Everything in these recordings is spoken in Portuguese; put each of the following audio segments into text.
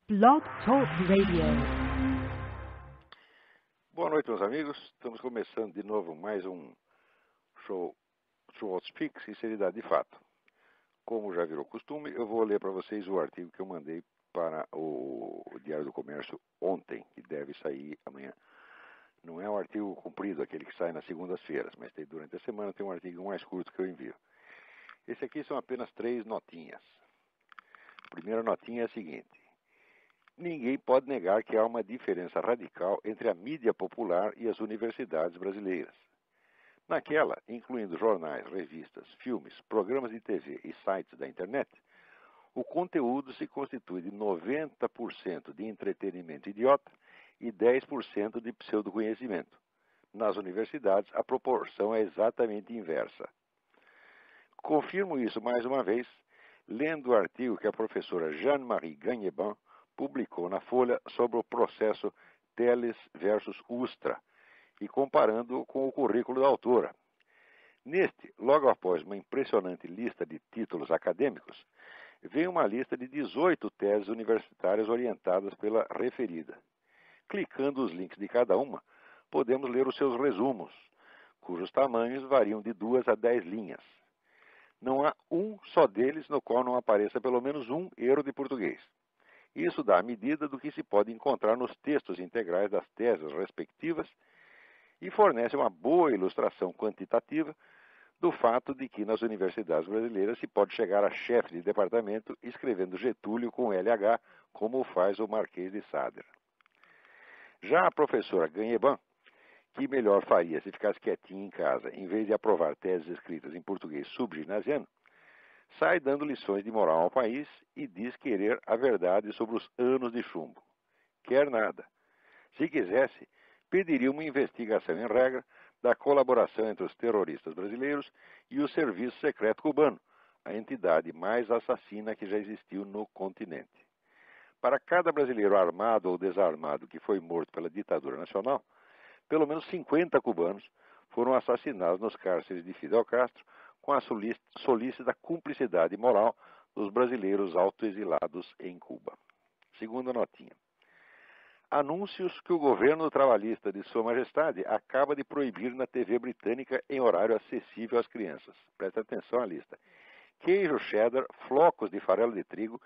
Blog Talk Radio. Boa noite, meus amigos. Estamos começando de novo mais um show True Speak, Sinceridade de Fato. Como já virou costume, eu vou ler para vocês o artigo que eu mandei para o Diário do Comércio ontem, que deve sair amanhã. Não é um artigo comprido, aquele que sai nas segundas-feiras, mas durante a semana tem um artigo mais curto que eu envio. Esse aqui são apenas 3 notinhas. A primeira notinha é a seguinte: ninguém pode negar que há uma diferença radical entre a mídia popular e as universidades brasileiras. Naquela, incluindo jornais, revistas, filmes, programas de TV e sites da internet, o conteúdo se constitui de 90% de entretenimento idiota e 10% de pseudoconhecimento. Nas universidades, a proporção é exatamente inversa. Confirmo isso mais uma vez, lendo o artigo que a professora Jeanne-Marie Gagneban publicou na Folha sobre o processo Telles versus Ustra e comparando com o currículo da autora. Neste, logo após uma impressionante lista de títulos acadêmicos, vem uma lista de 18 teses universitárias orientadas pela referida. Clicando os links de cada uma, podemos ler os seus resumos, cujos tamanhos variam de 2 a 10 linhas. Não há um só deles no qual não apareça pelo menos um erro de português. Isso dá a medida do que se pode encontrar nos textos integrais das teses respectivas e fornece uma boa ilustração quantitativa do fato de que nas universidades brasileiras se pode chegar a chefe de departamento escrevendo Getúlio com LH, como faz o Marquês de Sade. Já a professora Gagneban, que melhor faria se ficasse quietinha em casa, em vez de aprovar teses escritas em português subginasiano, sai dando lições de moral ao país e diz querer a verdade sobre os anos de chumbo. Quer nada. Se quisesse, pediria uma investigação em regra da colaboração entre os terroristas brasileiros e o Serviço Secreto Cubano, a entidade mais assassina que já existiu no continente. Para cada brasileiro armado ou desarmado que foi morto pela ditadura nacional, pelo menos 50 cubanos foram assassinados nos cárceres de Fidel Castro com a solícita cumplicidade moral dos brasileiros autoexilados em Cuba. Segunda notinha. Anúncios que o governo trabalhista de Sua Majestade acaba de proibir na TV britânica em horário acessível às crianças. Presta atenção à lista. Queijo cheddar, flocos de farelo de trigo,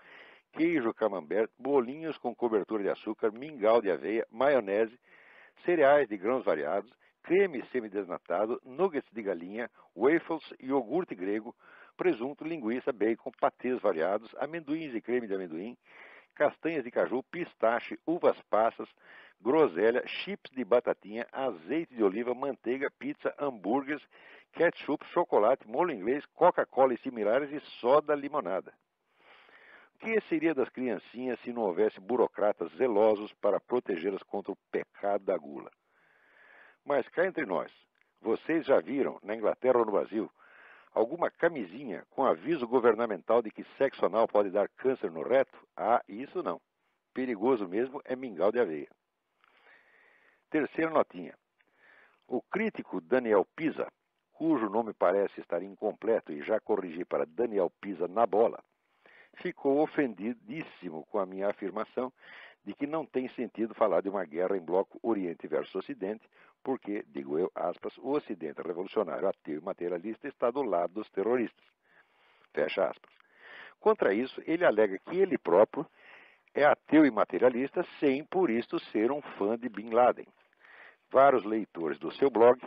queijo camembert, bolinhos com cobertura de açúcar, mingau de aveia, maionese, cereais de grãos variados, creme semidesnatado, nuggets de galinha, waffles, iogurte grego, presunto, linguiça, bacon, patês variados, amendoins e creme de amendoim, castanhas de caju, pistache, uvas passas, groselha, chips de batatinha, azeite de oliva, manteiga, pizza, hambúrgueres, ketchup, chocolate, molho inglês, Coca-Cola e similares e soda limonada. O que seria das criancinhas se não houvesse burocratas zelosos para protegê-las contra o pecado da gula? Mas cá entre nós, vocês já viram, na Inglaterra ou no Brasil, alguma camisinha com aviso governamental de que sexo anal pode dar câncer no reto? Ah, isso não. Perigoso mesmo é mingau de aveia. Terceira notinha. O crítico Daniel Pisa, cujo nome parece estar incompleto e já corrigi para Daniel Pisa na bola, ficou ofendidíssimo com a minha afirmação de que não tem sentido falar de uma guerra em bloco Oriente versus Ocidente, porque, digo eu, aspas, o Ocidente revolucionário, ateu e materialista está do lado dos terroristas. Fecha aspas. Contra isso, ele alega que ele próprio é ateu e materialista sem, por isto, ser um fã de Bin Laden. Vários leitores do seu blog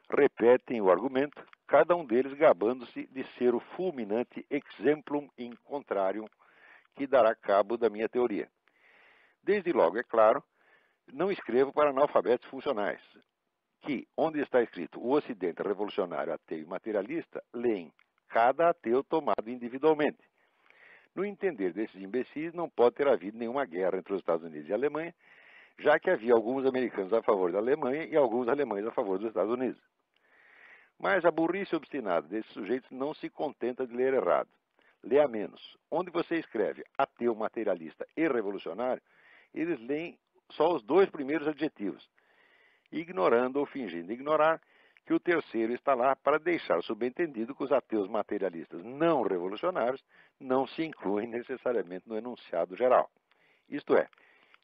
repetem o argumento, cada um deles gabando-se de ser o fulminante exemplum in contrarium que dará cabo da minha teoria. Desde logo, é claro, não escrevo para analfabetos funcionais, que, onde está escrito o Ocidente revolucionário, ateu e materialista, leem cada ateu tomado individualmente. No entender desses imbecis, não pode ter havido nenhuma guerra entre os Estados Unidos e a Alemanha, já que havia alguns americanos a favor da Alemanha e alguns alemães a favor dos Estados Unidos. Mas a burrice obstinada desses sujeitos não se contenta de ler errado. Lê a menos. Onde você escreve ateu, materialista e revolucionário, eles leem só os 2 primeiros adjetivos, ignorando ou fingindo ignorar que o terceiro está lá para deixar subentendido que os ateus materialistas não revolucionários não se incluem necessariamente no enunciado geral. Isto é,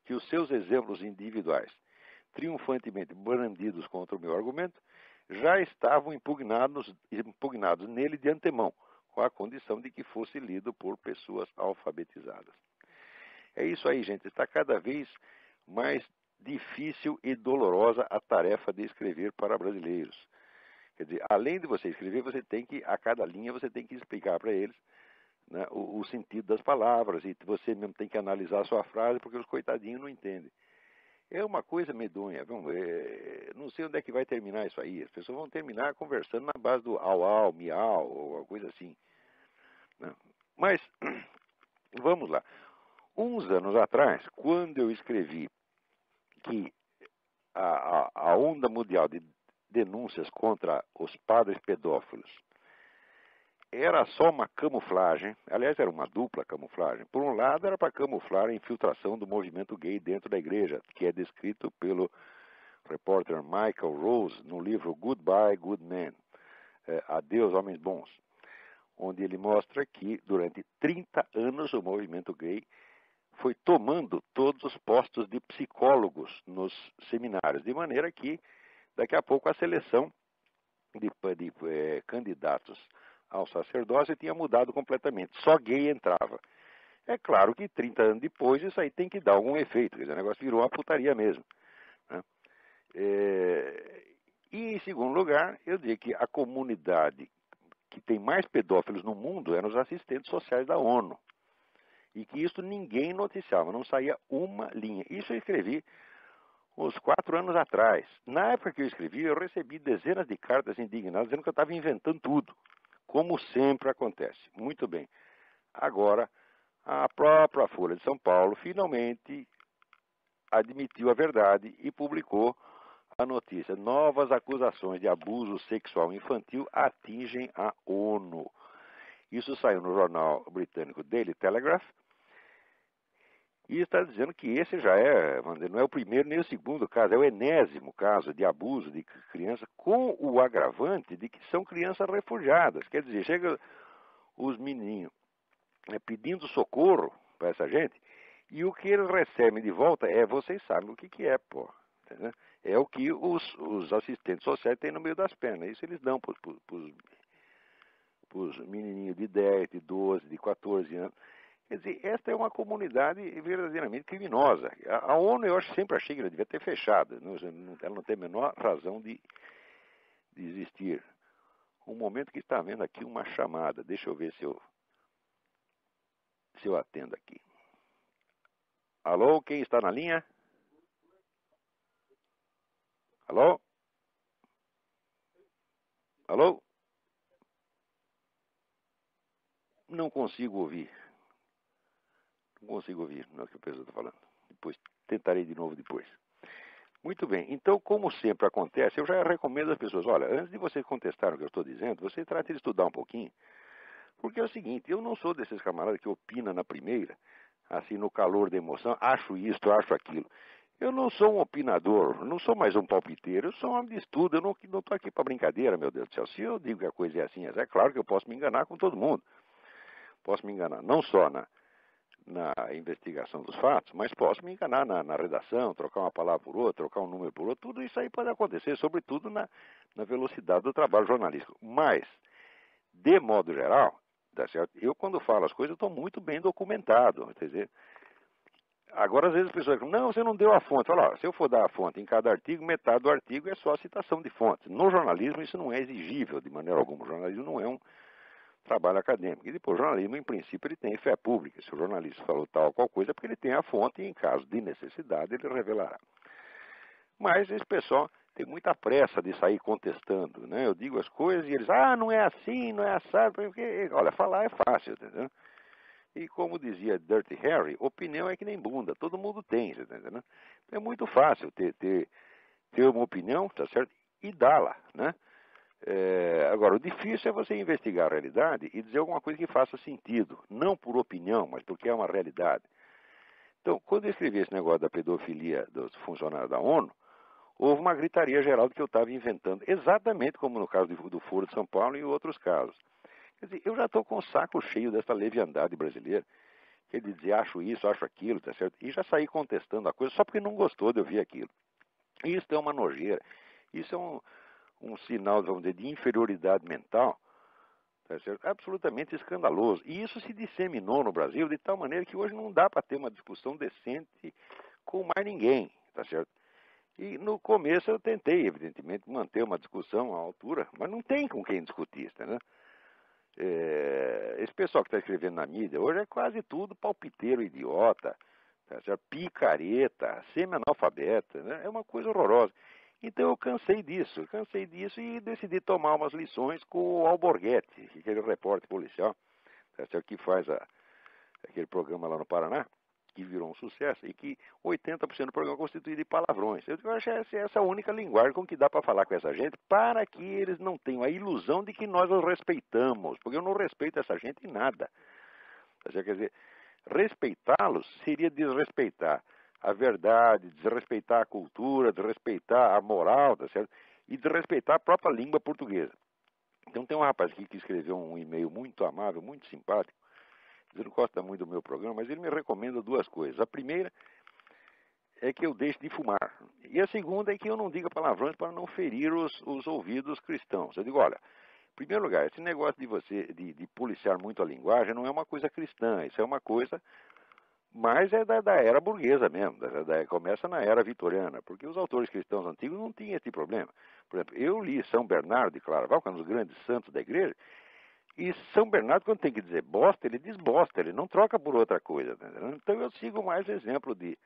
que os seus exemplos individuais, triunfantemente brandidos contra o meu argumento, já estavam impugnados nele de antemão, com a condição de que fosse lido por pessoas alfabetizadas. É isso aí, gente. Está cada vez mais difícil e dolorosa a tarefa de escrever para brasileiros. Quer dizer, além de você escrever, você tem que, a cada linha, você tem que explicar para eles, né, o sentido das palavras, e você mesmo tem que analisar a sua frase, porque os coitadinhos não entendem. É uma coisa medonha. Não sei onde é que vai terminar isso aí. As pessoas vão terminar conversando na base do au, miau, ou uma coisa assim, né? Mas, vamos lá. Uns anos atrás, quando eu escrevi que a onda mundial de denúncias contra os padres pedófilos era só uma camuflagem, aliás, era uma dupla camuflagem. Por um lado, era para camuflar a infiltração do movimento gay dentro da igreja, que é descrito pelo repórter Michael Rose no livro Goodbye, Good Men, Adeus, Homens Bons, onde ele mostra que, durante 30 anos, o movimento gay foi tomando todos os postos de psicólogos nos seminários, de maneira que, daqui a pouco, a seleção de candidatos ao sacerdócio tinha mudado completamente. Só gay entrava. É claro que 30 anos depois isso aí tem que dar algum efeito. Quer dizer, o negócio virou uma putaria mesmo, né? E, em segundo lugar, eu diria que a comunidade que tem mais pedófilos no mundo eram os assistentes sociais da ONU. E que isso ninguém noticiava, não saía uma linha. Isso eu escrevi uns 4 anos atrás. Na época que eu escrevi, eu recebi dezenas de cartas indignadas dizendo que eu estava inventando tudo, como sempre acontece. Muito bem. Agora, a própria Folha de São Paulo finalmente admitiu a verdade e publicou a notícia: novas acusações de abuso sexual infantil atingem a ONU. Isso saiu no jornal britânico Daily Telegraph, e está dizendo que esse já não é o primeiro nem o segundo caso, é o enésimo caso de abuso de criança, com o agravante de que são crianças refugiadas. Quer dizer, chega os menininhos pedindo socorro para essa gente, e o que eles recebem de volta vocês sabem o que é, pô. Entendeu? É o que os assistentes sociais têm no meio das pernas. Isso eles dão para os menininhos de 10, de 12, de 14 anos. Quer dizer, esta é uma comunidade verdadeiramente criminosa. A ONU, eu sempre achei que ela devia ter fechado. Ela não tem a menor razão de existir. Um momento que está havendo aqui uma chamada. Deixa eu ver se eu atendo aqui. Alô, quem está na linha? Alô? Alô? Não consigo ouvir. Não consigo ouvir, não é o que a pessoa está falando. Depois, tentarei de novo depois. Muito bem, então, como sempre acontece, eu já recomendo às pessoas, olha, antes de vocês contestarem o que eu estou dizendo, você trate de estudar um pouquinho, porque é o seguinte, eu não sou desses camaradas que opina na primeira, assim, no calor da emoção, acho isto, acho aquilo. Eu não sou um opinador, não sou mais um palpiteiro, eu sou um homem de estudo, eu não estou aqui para brincadeira, meu Deus do céu. Se eu digo que a coisa é assim, é claro que eu posso me enganar com todo mundo. Posso me enganar não só na investigação dos fatos, mas posso me enganar na redação, trocar uma palavra por outra, trocar um número por outro, tudo isso aí pode acontecer, sobretudo na velocidade do trabalho jornalístico. Mas, de modo geral, tá certo? Eu quando falo as coisas estou muito bem documentado, quer dizer, agora às vezes as pessoas dizem, não, você não deu a fonte. Fala, se eu for dar a fonte em cada artigo, metade do artigo é só a citação de fontes. No jornalismo isso não é exigível de maneira alguma, o jornalismo não é um trabalho acadêmico. E depois, o jornalismo, em princípio, ele tem fé pública. Se o jornalista falou tal ou qual coisa, é porque ele tem a fonte e, em caso de necessidade, ele revelará. Mas esse pessoal tem muita pressa de sair contestando, né? Eu digo as coisas e eles, não é assim, não é assado, porque, olha, falar é fácil, entendeu? E como dizia Dirty Harry, opinião é que nem bunda, todo mundo tem, entendeu? É muito fácil ter uma opinião, tá certo? E dá-la, né? Agora, o difícil é você investigar a realidade e dizer alguma coisa que faça sentido, não por opinião, mas porque é uma realidade. Então, quando eu escrevi esse negócio da pedofilia dos funcionários da ONU, houve uma gritaria geral de que eu estava inventando, exatamente como no caso do Foro de São Paulo e em outros casos. Quer dizer, eu já estou com o saco cheio dessa leviandade brasileira. ele dizia, acho isso, acho aquilo, tá certo? E já saí contestando a coisa só porque não gostou de ouvir aquilo. Isso é uma nojeira. Isso é um sinal, vamos dizer, de inferioridade mental, tá certo? Absolutamente escandaloso. E isso se disseminou no Brasil de tal maneira que hoje não dá para ter uma discussão decente com mais ninguém, tá certo? E no começo eu tentei, evidentemente, manter uma discussão à altura, mas não tem com quem discutir, né? Esse pessoal que está escrevendo na mídia hoje é quase tudo palpiteiro idiota, tá certo? Picareta, semi-analfabeta, né? É uma coisa horrorosa. Então eu cansei disso e decidi tomar umas lições com o Alborguete, aquele repórter policial, tá certo? Que faz aquele programa lá no Paraná, que virou um sucesso, e que 80% do programa é constituído de palavrões. Eu acho essa a única linguagem com que dá para falar com essa gente, para que eles não tenham a ilusão de que nós os respeitamos, porque eu não respeito essa gente em nada. Quer dizer, respeitá-los seria desrespeitar a verdade, desrespeitar a cultura, desrespeitar a moral, tá certo? E desrespeitar a própria língua portuguesa. Então tem um rapaz aqui que escreveu um e-mail muito amável, muito simpático. Ele não gosta muito do meu programa, mas ele me recomenda duas coisas. A primeira é que eu deixe de fumar. E a segunda é que eu não diga palavrões para não ferir os ouvidos cristãos. Eu digo, olha, em primeiro lugar, esse negócio de você de policiar muito a linguagem não é uma coisa cristã, isso é uma coisa mais da era burguesa mesmo, começa na era vitoriana, porque os autores cristãos antigos não tinham esse problema. Por exemplo, eu li São Bernardo de Claraval, que é um dos grandes santos da igreja, e São Bernardo, quando tem que dizer bosta, ele diz bosta, ele não troca por outra coisa. Tá? Então eu sigo mais exemplo de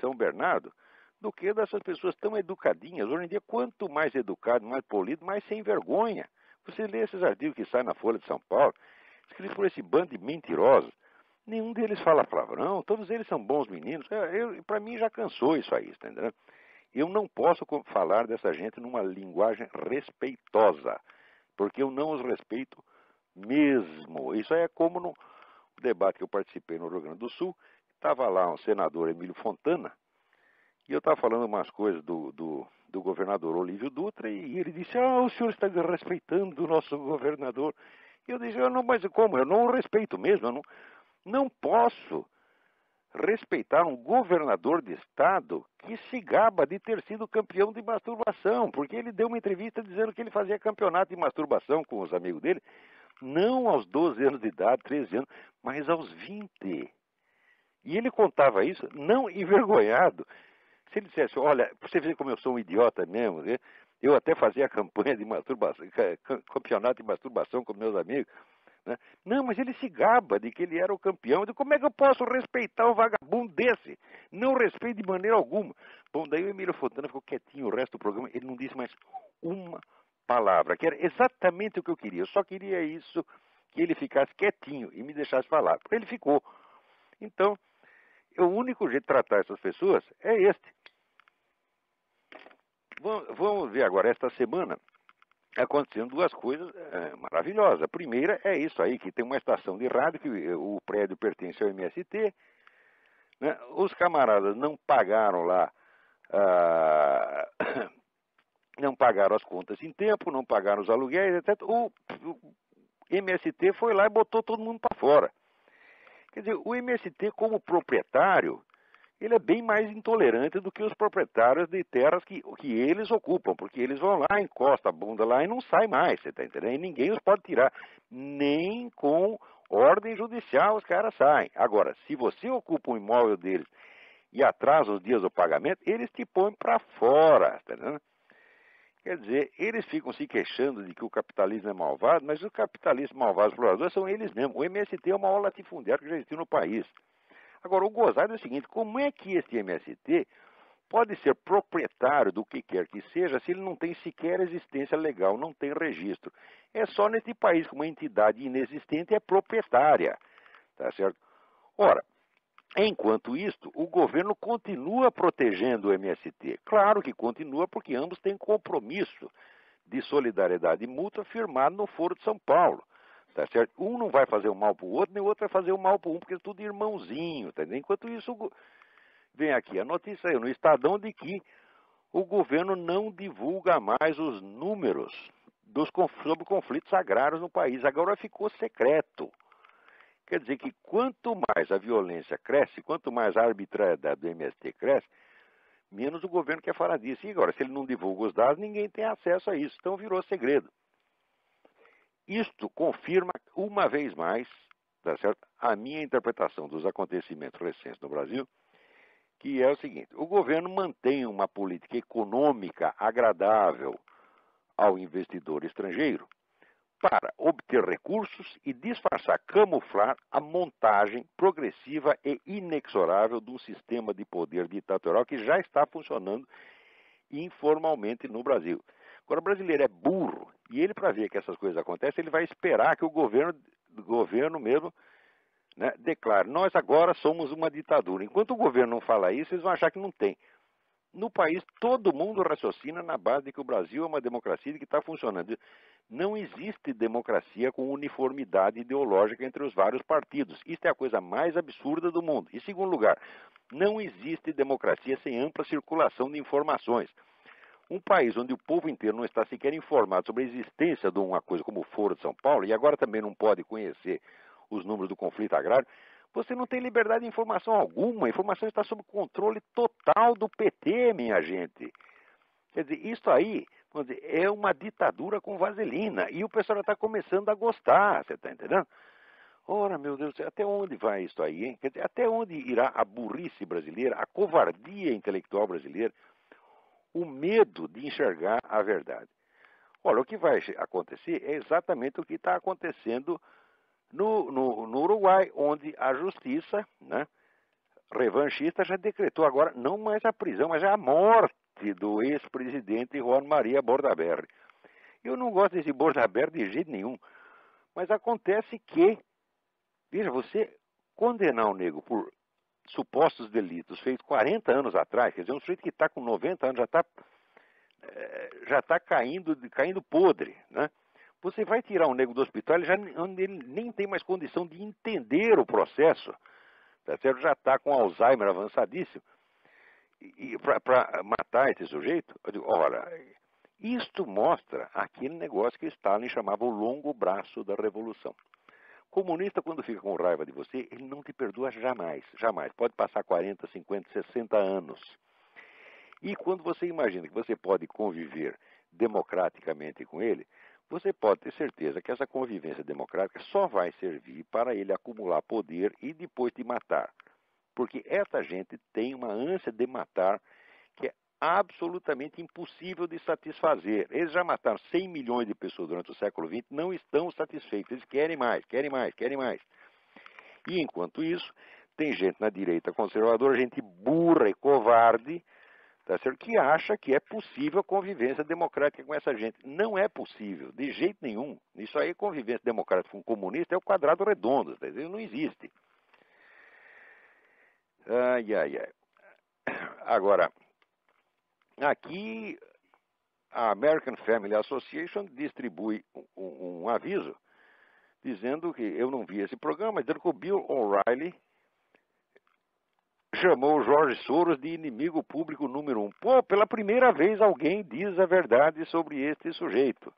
São Bernardo do que dessas pessoas tão educadinhas. Hoje em dia, quanto mais educado, mais polido, mais sem vergonha. Você lê esses artigos que saem na Folha de São Paulo, escritos por esse bando de mentirosos. Nenhum deles fala palavrão, todos eles são bons meninos. Para mim já cansou isso aí, tá entendendo? Eu não posso falar dessa gente numa linguagem respeitosa, porque eu não os respeito mesmo. Isso é como no debate que eu participei no Rio Grande do Sul, estava lá um senador Emílio Fontana, e eu estava falando umas coisas do governador Olívio Dutra, e ele disse, o senhor está desrespeitando o nosso governador. E eu disse, não, mas como? Eu não o respeito mesmo, eu não posso respeitar um governador de estado que se gaba de ter sido campeão de masturbação, porque ele deu uma entrevista dizendo que ele fazia campeonato de masturbação com os amigos dele, não aos 12 anos de idade, 13 anos, mas aos 20. E ele contava isso, não envergonhado. Se ele dissesse, olha, você vê como eu sou um idiota mesmo, né? Eu até fazia campanha de masturbação, campeonato de masturbação com meus amigos, né? Não, mas ele se gaba de que ele era o campeão. De como é que eu posso respeitar um vagabundo desse? Não respeito de maneira alguma. Bom, daí o Emílio Fontana ficou quietinho o resto do programa. Ele não disse mais uma palavra, que era exatamente o que eu queria. Eu só queria isso, que ele ficasse quietinho e me deixasse falar. Ele ficou. Então, o único jeito de tratar essas pessoas é este. Vamos ver agora, esta semana, acontecendo duas coisas maravilhosas. A primeira é isso aí, que tem uma estação de rádio, que o prédio pertence ao MST, né? Os camaradas não pagaram lá, não pagaram as contas em tempo, não pagaram os aluguéis, etc. O MST foi lá e botou todo mundo para fora. Quer dizer, o MST como proprietário, ele é bem mais intolerante do que os proprietários de terras que eles ocupam, porque eles vão lá, encostam a bunda lá e não sai mais, você está entendendo? E ninguém os pode tirar, nem com ordem judicial os caras saem. Agora, se você ocupa um imóvel deles e atrasa os dias do pagamento, eles te põem para fora, está entendendo? Quer dizer, eles ficam se queixando de que o capitalismo é malvado, mas os capitalistas malvados exploradores são eles mesmos. O MST é o maior latifundiário que já existiu no país. Agora, o gozado é o seguinte, como é que esse MST pode ser proprietário do que quer que seja se ele não tem sequer existência legal, não tem registro? É só nesse país que uma entidade inexistente é proprietária, tá certo? Ora, enquanto isto, o governo continua protegendo o MST. Claro que continua, porque ambos têm compromisso de solidariedade mútua firmado no Foro de São Paulo. Tá certo? Um não vai fazer o mal para o outro, nem o outro vai fazer o mal para um, porque é tudo irmãozinho. Tá? Enquanto isso, vem aqui a notícia aí no Estadão de que o governo não divulga mais os números sobre conflitos agrários no país. Agora ficou secreto. Quer dizer que quanto mais a violência cresce, quanto mais a arbitrariedade do MST cresce, menos o governo quer falar disso. E agora, se ele não divulga os dados, ninguém tem acesso a isso. Então virou segredo. Isto confirma, uma vez mais, tá certo? A minha interpretação dos acontecimentos recentes no Brasil, que é o seguinte: o governo mantém uma política econômica agradável ao investidor estrangeiro para obter recursos e disfarçar, camuflar a montagem progressiva e inexorável de um sistema de poder ditatorial que já está funcionando informalmente no Brasil. Agora, o brasileiro é burro e ele, para ver que essas coisas acontecem, ele vai esperar que o governo mesmo, né, declare: nós agora somos uma ditadura. Enquanto o governo não fala isso, eles vão achar que não tem. No país, todo mundo raciocina na base de que o Brasil é uma democracia e que está funcionando. Não existe democracia com uniformidade ideológica entre os vários partidos. Isso é a coisa mais absurda do mundo. Em segundo lugar, não existe democracia sem ampla circulação de informações. Um país onde o povo inteiro não está sequer informado sobre a existência de uma coisa como o Foro de São Paulo, e agora também não pode conhecer os números do conflito agrário, você não tem liberdade de informação alguma. A informação está sob controle total do PT, minha gente. Quer dizer, isso aí, vamos dizer, é uma ditadura com vaselina. E o pessoal já está começando a gostar, você está entendendo? Ora, meu Deus, até onde vai isso aí, hein? Quer dizer, até onde irá a burrice brasileira, a covardia intelectual brasileira, o medo de enxergar a verdade? Olha, o que vai acontecer é exatamente o que está acontecendo no Uruguai, onde a justiça, né, revanchista já decretou agora não mais a prisão, mas a morte do ex-presidente Juan Maria Bordaberry. Eu não gosto desse Bordaberry de jeito nenhum, mas acontece que, veja, você condenar um nego por supostos delitos feitos 40 anos atrás, quer dizer, um sujeito que está com 90 anos já está caindo podre, né? Você vai tirar um nego do hospital, ele nem tem mais condição de entender o processo, tá certo? Já está com Alzheimer avançadíssimo. E para matar esse sujeito, eu digo, ora, isto mostra aquele negócio que Stalin chamava o longo braço da revolução. Comunista, quando fica com raiva de você, ele não te perdoa jamais, jamais. Pode passar 40, 50, 60 anos. E quando você imagina que você pode conviver democraticamente com ele, você pode ter certeza que essa convivência democrática só vai servir para ele acumular poder e depois te matar. Porque essa gente tem uma ânsia de matar que é absolutamente impossível de satisfazer. Eles já mataram 100 milhões de pessoas durante o século XX, não estão satisfeitos. Eles querem mais, querem mais, querem mais. E enquanto isso, tem gente na direita conservadora, gente burra e covarde, tá certo? Que acha que é possível a convivência democrática com essa gente. Não é possível, de jeito nenhum. Isso aí, convivência democrática com comunista, é o quadrado redondo, tá entendendo? Não existe. Ai, ai, ai. Agora, aqui a American Family Association distribui um aviso dizendo que, eu não vi esse programa, mas dizendo que o Bill O'Reilly chamou o George Soros de inimigo público número 1. Pô, pela primeira vez alguém diz a verdade sobre este sujeito.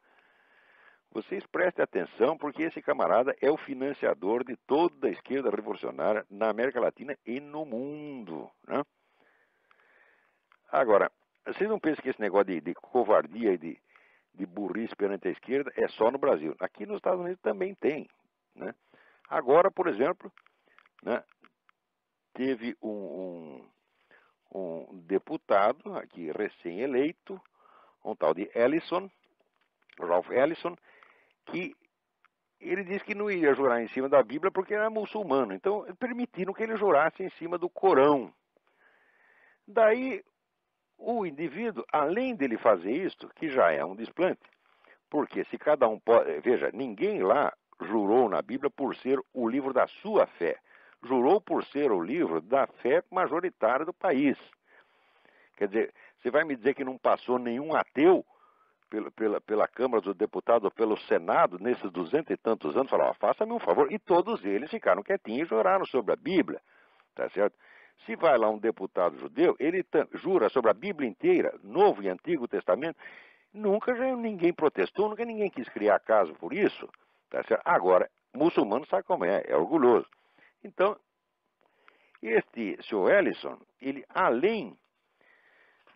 Vocês prestem atenção, porque esse camarada é o financiador de toda a esquerda revolucionária na América Latina e no mundo, né? Agora, vocês não pensam que esse negócio de covardia e de burrice perante a esquerda é só no Brasil. Aqui nos Estados Unidos também tem, né? Agora, por exemplo, né, teve um deputado aqui recém-eleito, um tal de Ralph Ellison, que ele disse que não ia jurar em cima da Bíblia porque era muçulmano. Então, permitiram que ele jurasse em cima do Corão. Daí, o indivíduo, além dele fazer isto, que já é um desplante, porque se cada um pode... Veja, ninguém lá jurou na Bíblia por ser o livro da sua fé. Jurou por ser o livro da fé majoritária do país. Quer dizer, você vai me dizer que não passou nenhum ateu pela Câmara dos Deputados ou pelo Senado, nesses 200 e tantos anos, falaram, faça-me um favor. E todos eles ficaram quietinhos e juraram sobre a Bíblia, tá certo? Se vai lá um deputado judeu, ele jura sobre a Bíblia inteira, Novo e Antigo Testamento, nunca ninguém protestou, nunca ninguém quis criar caso por isso, tá certo? Agora, muçulmano sabe como é orgulhoso. Então, este Sr. Ellison, ele, além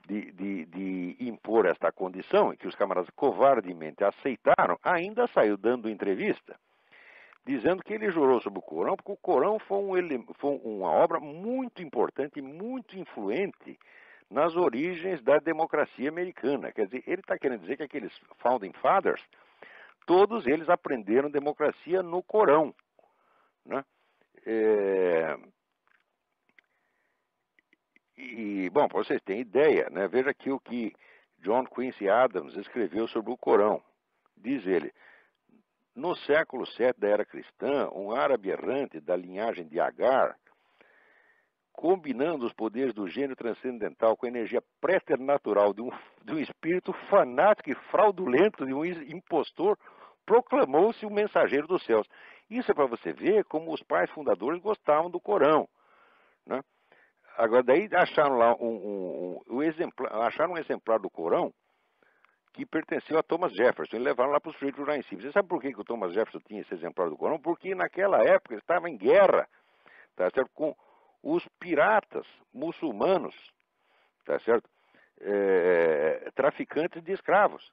de impor esta condição, que os camaradas covardemente aceitaram, ainda saiu dando entrevista, dizendo que ele jurou sobre o Corão, porque o Corão foi uma obra muito importante e muito influente nas origens da democracia americana. Quer dizer, ele está querendo dizer que aqueles Founding Fathers, todos eles aprenderam democracia no Corão, né? E, bom, para vocês terem ideia, né, veja aqui o que John Quincy Adams escreveu sobre o Corão. Diz ele: no século VII da era cristã, um árabe errante da linhagem de Agar, combinando os poderes do gênio transcendental com a energia preternatural de um espírito fanático e fraudulento, de um impostor, proclamou-se o mensageiro dos céus. Isso é para você ver como os pais fundadores gostavam do Corão, né? Agora, daí acharam lá acharam um exemplar do Corão que pertenceu a Thomas Jefferson e levaram lá para os freios de Juraim. Você sabe por que o Thomas Jefferson tinha esse exemplar do Corão? Porque naquela época ele estava em guerra, tá certo, com os piratas muçulmanos, tá certo, traficantes de escravos,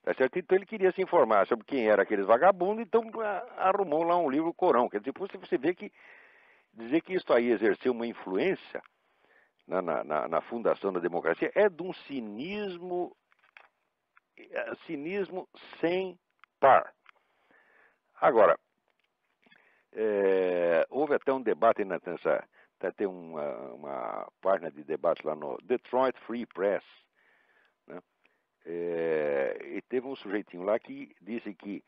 tá certo. Então ele queria se informar sobre quem eram aqueles vagabundos, então arrumou lá um livro, o Corão. Quer dizer, você vê que dizer que isso aí exerceu uma influência na fundação da democracia é de um cinismo sem par. Agora, houve até um debate tem uma página de debate lá no Detroit Free Press, né? E teve um sujeitinho lá que disse que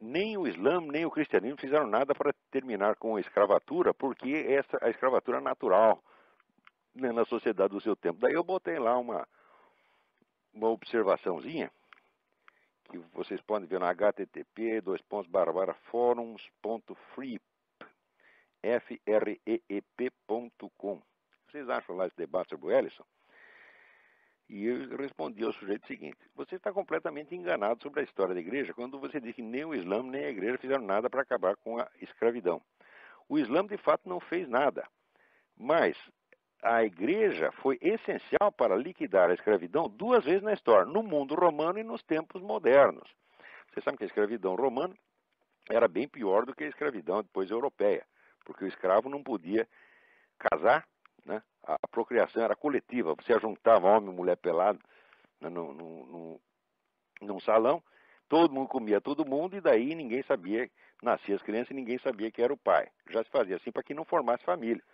nem o Islã nem o cristianismo fizeram nada para terminar com a escravatura, porque a escravatura é natural, né, na sociedade do seu tempo. Daí eu botei lá uma observaçãozinha que vocês podem ver na http://forums.freep.com. Vocês acham lá esse debate sobre o Ellison? E eu respondi ao sujeito o seguinte: você está completamente enganado sobre a história da igreja quando você diz que nem o Islã nem a igreja fizeram nada para acabar com a escravidão. O Islã de fato não fez nada, mas a igreja foi essencial para liquidar a escravidão duas vezes na história, no mundo romano e nos tempos modernos. Você sabe que a escravidão romana era bem pior do que a escravidão depois europeia, porque o escravo não podia casar, né? A procriação era coletiva, você juntava homem e mulher pelado, né, num salão, todo mundo comia todo mundo e daí ninguém sabia, nascia as crianças e ninguém sabia que era o pai. Já se fazia assim para que não formasse família,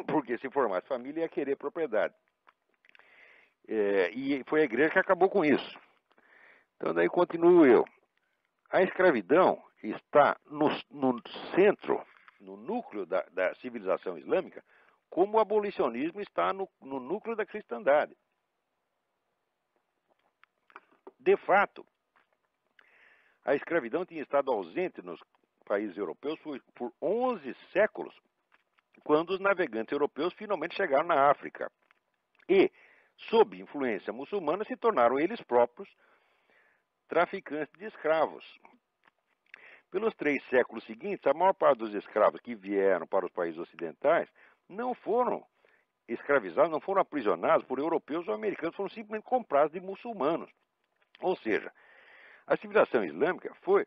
porque se formasse família ia querer propriedade. E foi a igreja que acabou com isso. Então daí continuo eu. A escravidão está no centro, no núcleo da civilização islâmica, como o abolicionismo está no núcleo da cristandade. De fato, a escravidão tinha estado ausente nos países europeus por 11 séculos, quando os navegantes europeus finalmente chegaram na África. E, sob influência muçulmana, se tornaram eles próprios traficantes de escravos. Pelos 3 séculos seguintes, a maior parte dos escravos que vieram para os países ocidentais não foram escravizados, não foram aprisionados por europeus ou americanos, foram simplesmente comprados de muçulmanos. Ou seja, a civilização islâmica foi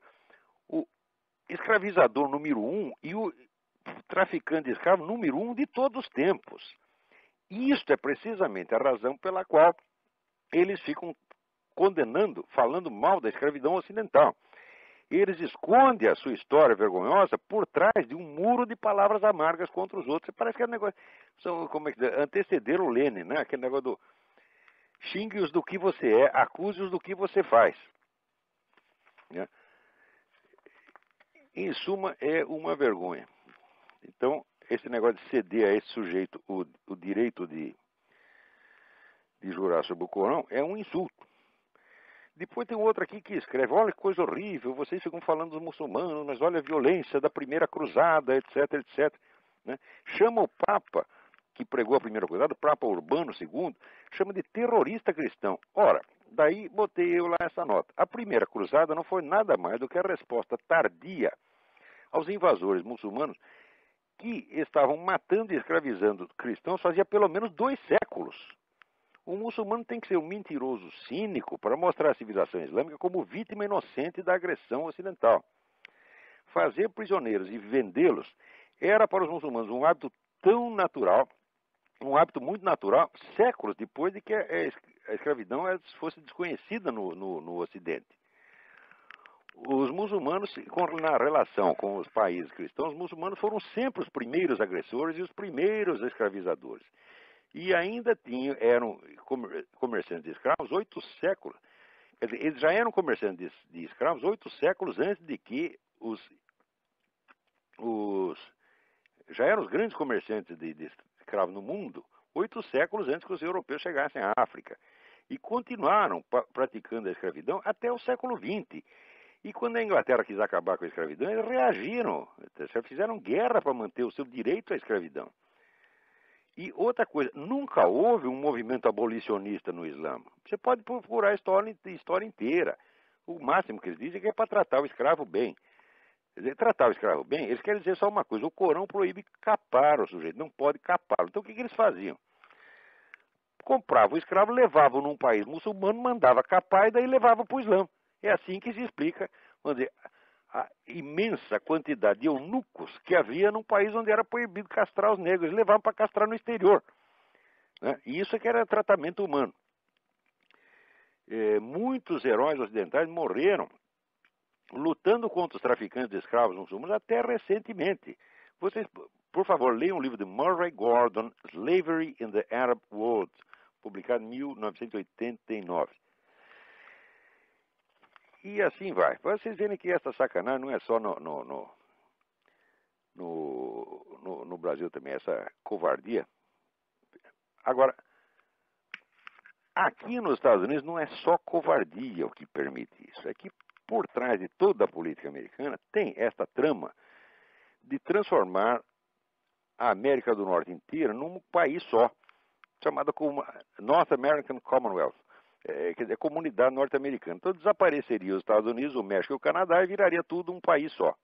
o escravizador número 1 e o traficante de escravos número 1 de todos os tempos. E isto é precisamente a razão pela qual eles ficam condenando, falando mal da escravidão ocidental. Eles escondem a sua história vergonhosa por trás de um muro de palavras amargas contra os outros. Parece que é um negócio, antecederam o Lenin, né? Aquele negócio do xingue-os do que você é, acuse-os do que você faz. Né? Em suma, é uma vergonha. Então, esse negócio de ceder a esse sujeito o direito de jurar sobre o Corão é um insulto. Depois tem outro aqui que escreve: olha que coisa horrível, vocês ficam falando dos muçulmanos, mas olha a violência da primeira cruzada, etc, etc. Né? Chama o Papa, que pregou a primeira cruzada, o Papa Urbano II, chama de terrorista cristão. Ora, Daí botei eu lá essa nota. A primeira cruzada não foi nada mais do que a resposta tardia aos invasores muçulmanos que estavam matando e escravizando cristãos fazia pelo menos 2 séculos. O muçulmano tem que ser um mentiroso cínico para mostrar a civilização islâmica como vítima inocente da agressão ocidental. Fazer prisioneiros e vendê-los era para os muçulmanos um hábito tão natural, um hábito muito natural, séculos depois de que a escravidão fosse desconhecida no Ocidente. Os muçulmanos, na relação com os países cristãos, os muçulmanos foram sempre os primeiros agressores e os primeiros escravizadores. E ainda eram comerciantes de escravos 8 séculos. Quer dizer, eles já eram comerciantes de escravos 8 séculos antes de que já eram os grandes comerciantes de escravos no mundo, 8 séculos antes que os europeus chegassem à África. E continuaram praticando a escravidão até o século XX. E quando a Inglaterra quis acabar com a escravidão, eles reagiram, fizeram guerra para manter o seu direito à escravidão. E outra coisa, nunca houve um movimento abolicionista no Islã. Você pode procurar a história inteira. O máximo que eles dizem é que é para tratar o escravo bem. Quer dizer, tratar o escravo bem, eles querem dizer só uma coisa: o Corão proíbe capar o sujeito, não pode capá-lo. Então o que eles faziam? Compravam o escravo, levavam num país muçulmano, mandava capar e daí levava para o Islã. É assim que se explica, vamos dizer, a imensa quantidade de eunucos que havia num país onde era proibido castrar os negros. Eles levavam para castrar no exterior. Né? E isso é que era tratamento humano. Muitos heróis ocidentais morreram lutando contra os traficantes de escravos muçulmanos até recentemente. Vocês, por favor, leiam um livro de Murray Gordon, Slavery in the Arab World, publicado em 1989. E assim vai. Para vocês verem que essa sacanagem não é só no Brasil também, essa covardia. Agora, aqui nos Estados Unidos não é só covardia o que permite isso. É que por trás de toda a política americana tem esta trama de transformar a América do Norte inteira num país só, chamada como North American Commonwealth. Quer dizer, comunidade norte-americana. Então desapareceria os Estados Unidos, o México e o Canadá e viraria tudo um país só.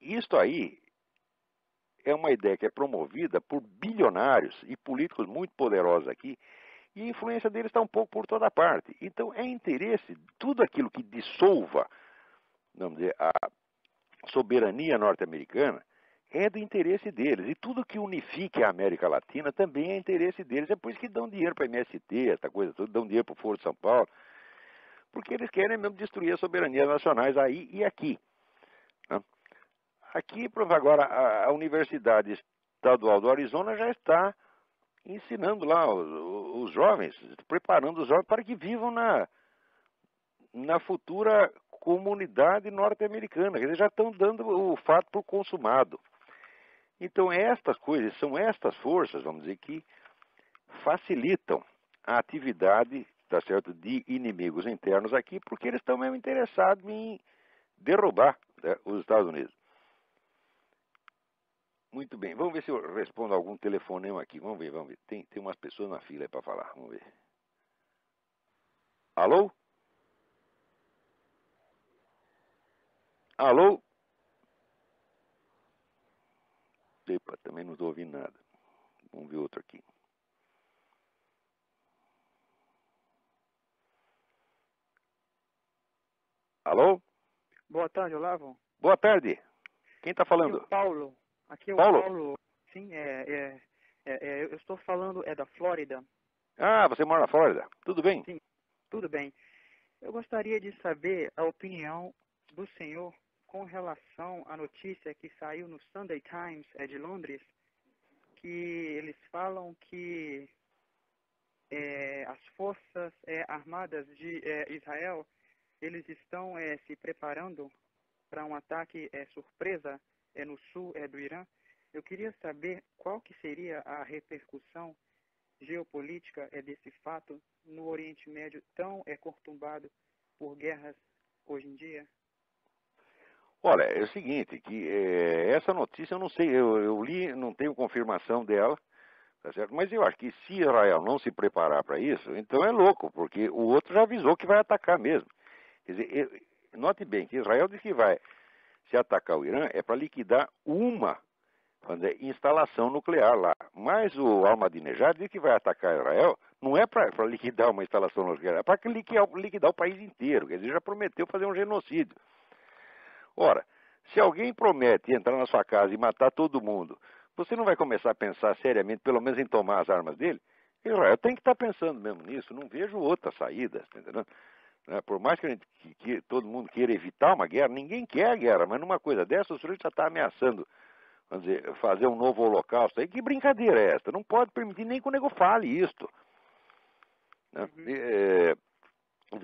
Isto aí é uma ideia que é promovida por bilionários e políticos muito poderosos aqui, e a influência deles está um pouco por toda parte. Então é interesse, tudo aquilo que dissolva, vamos dizer, a soberania norte-americana, é do interesse deles. E tudo que unifique a América Latina também é interesse deles. É por isso que dão dinheiro para a MST, essa coisa toda, dão dinheiro para o Foro de São Paulo, porque eles querem mesmo destruir as soberanias nacionais aí e aqui. Né? Aqui, agora, a Universidade Estadual do Arizona já está ensinando lá os jovens, preparando os jovens para que vivam na futura comunidade norte-americana. Eles já estão dando o fato por consumado. Então, estas coisas, são estas forças, vamos dizer, que facilitam a atividade, tá certo, de inimigos internos aqui, porque eles estão mesmo interessados em derrubar, né, os Estados Unidos. Muito bem, vamos ver se eu respondo algum telefonema aqui. Vamos ver. Tem umas pessoas na fila aí para falar, vamos ver. Alô? Alô? Epa, também não estou ouvindo nada. Vamos ver outro aqui. Alô? Boa tarde, Olavo. Boa tarde. Quem está falando? Aqui é o Paulo. Aqui é o Paulo? Paulo. Sim, eu estou falando, da Flórida. Ah, você mora na Flórida. Tudo bem? Sim, tudo bem. Eu gostaria de saber a opinião do senhor com relação à notícia que saiu no Sunday Times, de Londres, que eles falam que as forças armadas de Israel, eles estão se preparando para um ataque surpresa no sul do Irã. Eu queria saber qual que seria a repercussão geopolítica desse fato no Oriente Médio tão conturbado por guerras hoje em dia. Olha, é o seguinte, que essa notícia eu não sei, eu li, não tenho confirmação dela, tá certo? Mas eu acho que se Israel não se preparar para isso, então é louco, porque o outro já avisou que vai atacar mesmo. Quer dizer, note bem que Israel diz que vai se atacar o Irã é para liquidar uma instalação nuclear lá. Mas o Ahmadinejad diz que vai atacar Israel não é para liquidar uma instalação nuclear, é para liquidar o país inteiro. Quer dizer, já prometeu fazer um genocídio. Ora, se alguém promete entrar na sua casa e matar todo mundo, você não vai começar a pensar seriamente, pelo menos em tomar as armas dele? Israel tem que estar pensando mesmo nisso, não vejo outra saída, tá entendendo? Por mais que todo mundo queira evitar uma guerra, ninguém quer a guerra, mas numa coisa dessa o sujeito já está ameaçando, vamos dizer, fazer um novo holocausto. Aí que brincadeira é esta? Não pode permitir nem que o nego fale isto. Né?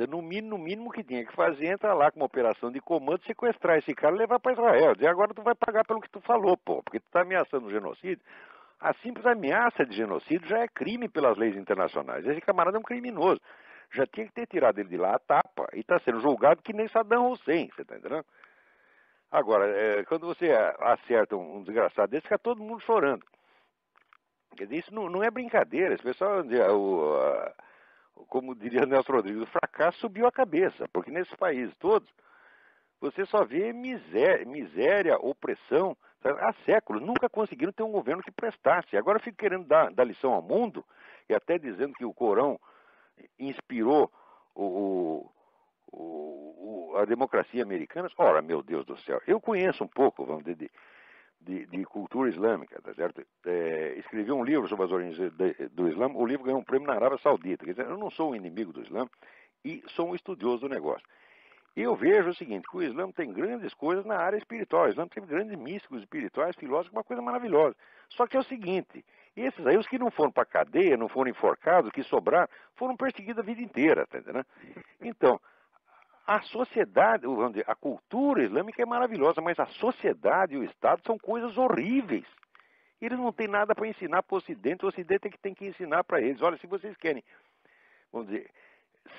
No mínimo que tinha que fazer, entrar lá com uma operação de comando, sequestrar esse cara e levar para Israel. Dizer, agora tu vai pagar pelo que tu falou, pô, porque tu está ameaçando o genocídio. A simples ameaça de genocídio já é crime pelas leis internacionais. Esse camarada é um criminoso. Já tinha que ter tirado ele de lá a tapa e está sendo julgado que nem Saddam Hussein, você está entendendo? Agora, quando você acerta um desgraçado desse, fica todo mundo chorando. Quer dizer, isso não é brincadeira. Esse pessoal, como diria Nelson Rodrigues, o fracasso subiu a cabeça, porque nesses países todos você só vê miséria, opressão, sabe? Há séculos. Nunca conseguiram ter um governo que prestasse. Agora fico querendo dar lição ao mundo, e até dizendo que o Corão inspirou a democracia americana. Ora, meu Deus do céu, eu conheço um pouco, vamos dizer, de cultura islâmica, tá certo? Escrevi um livro sobre as origens do Islã. O livro ganhou um prêmio na Arábia Saudita. Quer dizer, eu não sou um inimigo do Islã e sou um estudioso do negócio. E eu vejo o seguinte, que o Islã tem grandes coisas na área espiritual. O Islã tem grandes místicos espirituais, filósofos, uma coisa maravilhosa. Só que é o seguinte, esses aí, os que não foram para a cadeia, não foram enforcados, que sobraram, foram perseguidos a vida inteira, tá entendendo? Então, a sociedade, a cultura islâmica é maravilhosa, mas a sociedade e o Estado são coisas horríveis. Eles não têm nada para ensinar para o Ocidente é que tem que ensinar para eles. Olha, se vocês querem, vamos dizer,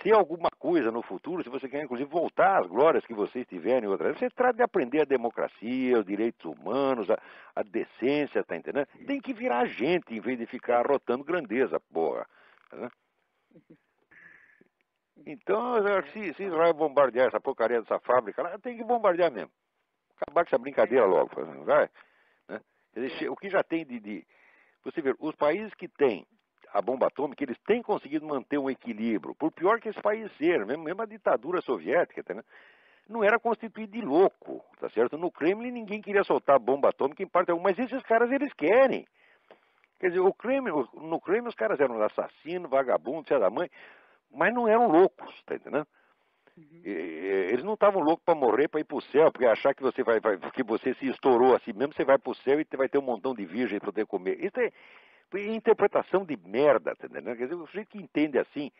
ser alguma coisa no futuro, se você quer, inclusive, voltar às glórias que vocês tiverem outra vez, você trata de aprender a democracia, os direitos humanos, a decência, tá entendendo? Tem que virar gente em vez de ficar arrotando grandeza, porra. Tá? Então, se Israel bombardear essa porcaria dessa fábrica lá, tem que bombardear mesmo. Acabar com essa brincadeira logo, vai. Né? O que já tem Você vê, os países que têm a bomba atômica, eles têm conseguido manter um equilíbrio. Por pior que esse país ser, mesmo a ditadura soviética, tá, né? Não era constituído de louco, tá certo? No Kremlin ninguém queria soltar bomba atômica em parte alguma, mas esses caras eles querem. Quer dizer, no Kremlin os caras eram assassinos, vagabundos, filha da mãe, mas não eram loucos, tá entendendo? Eles não estavam loucos para morrer, para ir para o céu, porque achar que que você se estourou assim mesmo, você vai para o céu e vai ter um montão de virgem para poder comer. Isso é interpretação de merda, tá entendendo? Quer dizer, o sujeito que entende assim,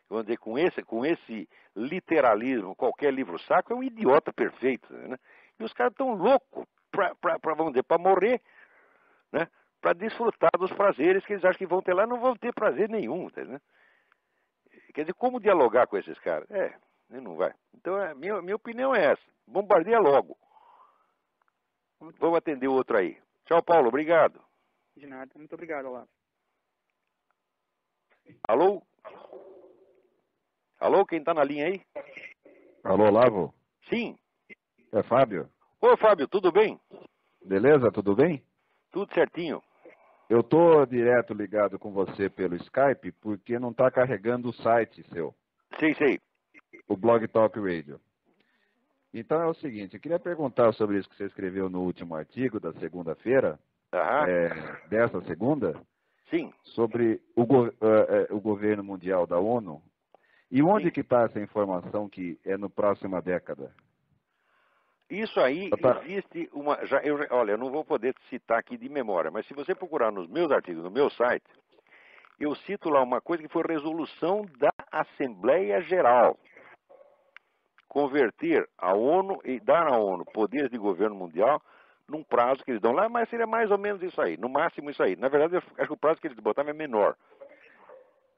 vamos dizer, com esse literalismo, qualquer livro saco, é um idiota perfeito, né? E os caras estão loucos vamos dizer, para morrer, né? Para desfrutar dos prazeres que eles acham que vão ter lá, não vão ter prazer nenhum, tá entendendo? Quer dizer, como dialogar com esses caras? Ele não vai. Então, minha opinião é essa. Bombardeia logo. Vamos atender o outro aí. Tchau, Paulo. Obrigado. De nada. Muito obrigado, Olavo. Alô? Alô, quem tá na linha aí? Alô, Olavo? Sim. É Fábio? Ô, Fábio, tudo bem? Beleza, tudo bem? Tudo certinho. Eu tô direto ligado com você pelo Skype porque não tá carregando o site seu. Sei. O Blog Talk Radio. Então é o seguinte, eu queria perguntar sobre isso que você escreveu no último artigo da segunda-feira, dessa segunda, sim, sobre o governo mundial da ONU. E onde que está essa informação que é no próxima década? Isso aí existe uma... Olha, eu não vou poder citar aqui de memória, mas se você procurar nos meus artigos, no meu site, eu cito lá uma coisa que foi resolução da Assembleia Geral. Converter a ONU e dar à ONU poderes de governo mundial num prazo que eles dão lá, mas seria mais ou menos isso aí, no máximo isso aí. Na verdade, eu acho que o prazo que eles botaram é menor.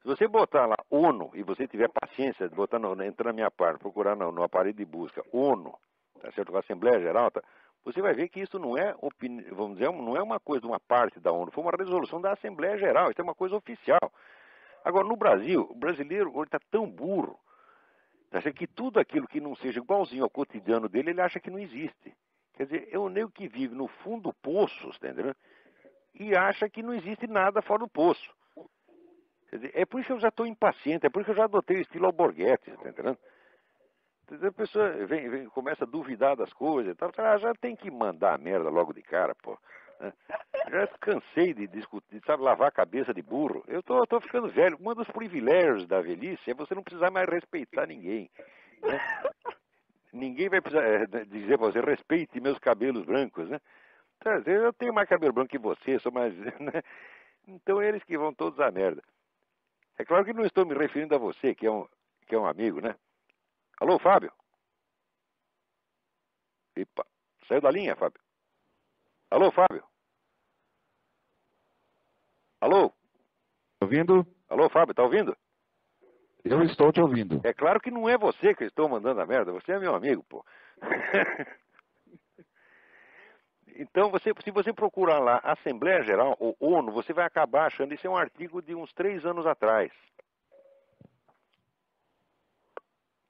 Se você botar lá ONU e você tiver paciência de botar entrar na minha parte, procurar no aparelho de busca ONU, tá certo? Com a Assembleia Geral, tá? você vai ver que isso não é, vamos dizer, não é uma coisa de uma parte da ONU, foi uma resolução da Assembleia Geral, isso é uma coisa oficial. Agora, no Brasil, o brasileiro está tão burro, acha que tudo aquilo que não seja igualzinho ao cotidiano dele, ele acha que não existe. Quer dizer, é o nego que vive no fundo do poço, tá entendendo? E acha que não existe nada fora do poço. Quer dizer, é por isso que eu já estou impaciente, é por isso que eu já adotei o estilo Alborguete, tá entendendo? A pessoa começa a duvidar das coisas, tá? Já tem que mandar a merda logo de cara, pô. Né? Já cansei de discutir, sabe, lavar a cabeça de burro. Eu tô ficando velho. Um dos privilégios da velhice é você não precisar mais respeitar ninguém. Né? Ninguém vai precisar dizer pra você, respeite meus cabelos brancos, né? Eu tenho mais cabelo branco que você, sou mais... Né? Então eles que vão todos à merda. É claro que não estou me referindo a você, que é um amigo, né? Alô, Fábio? Epa, saiu da linha, Fábio? Alô, Fábio? Alô? Ouvindo? Alô, Fábio, tá ouvindo? Eu estou te ouvindo. É claro que não é você que eu estou mandando a merda, você é meu amigo, pô. Então, se você procurar lá Assembleia Geral ou ONU, você vai acabar achando, isso é um artigo de uns 3 anos atrás.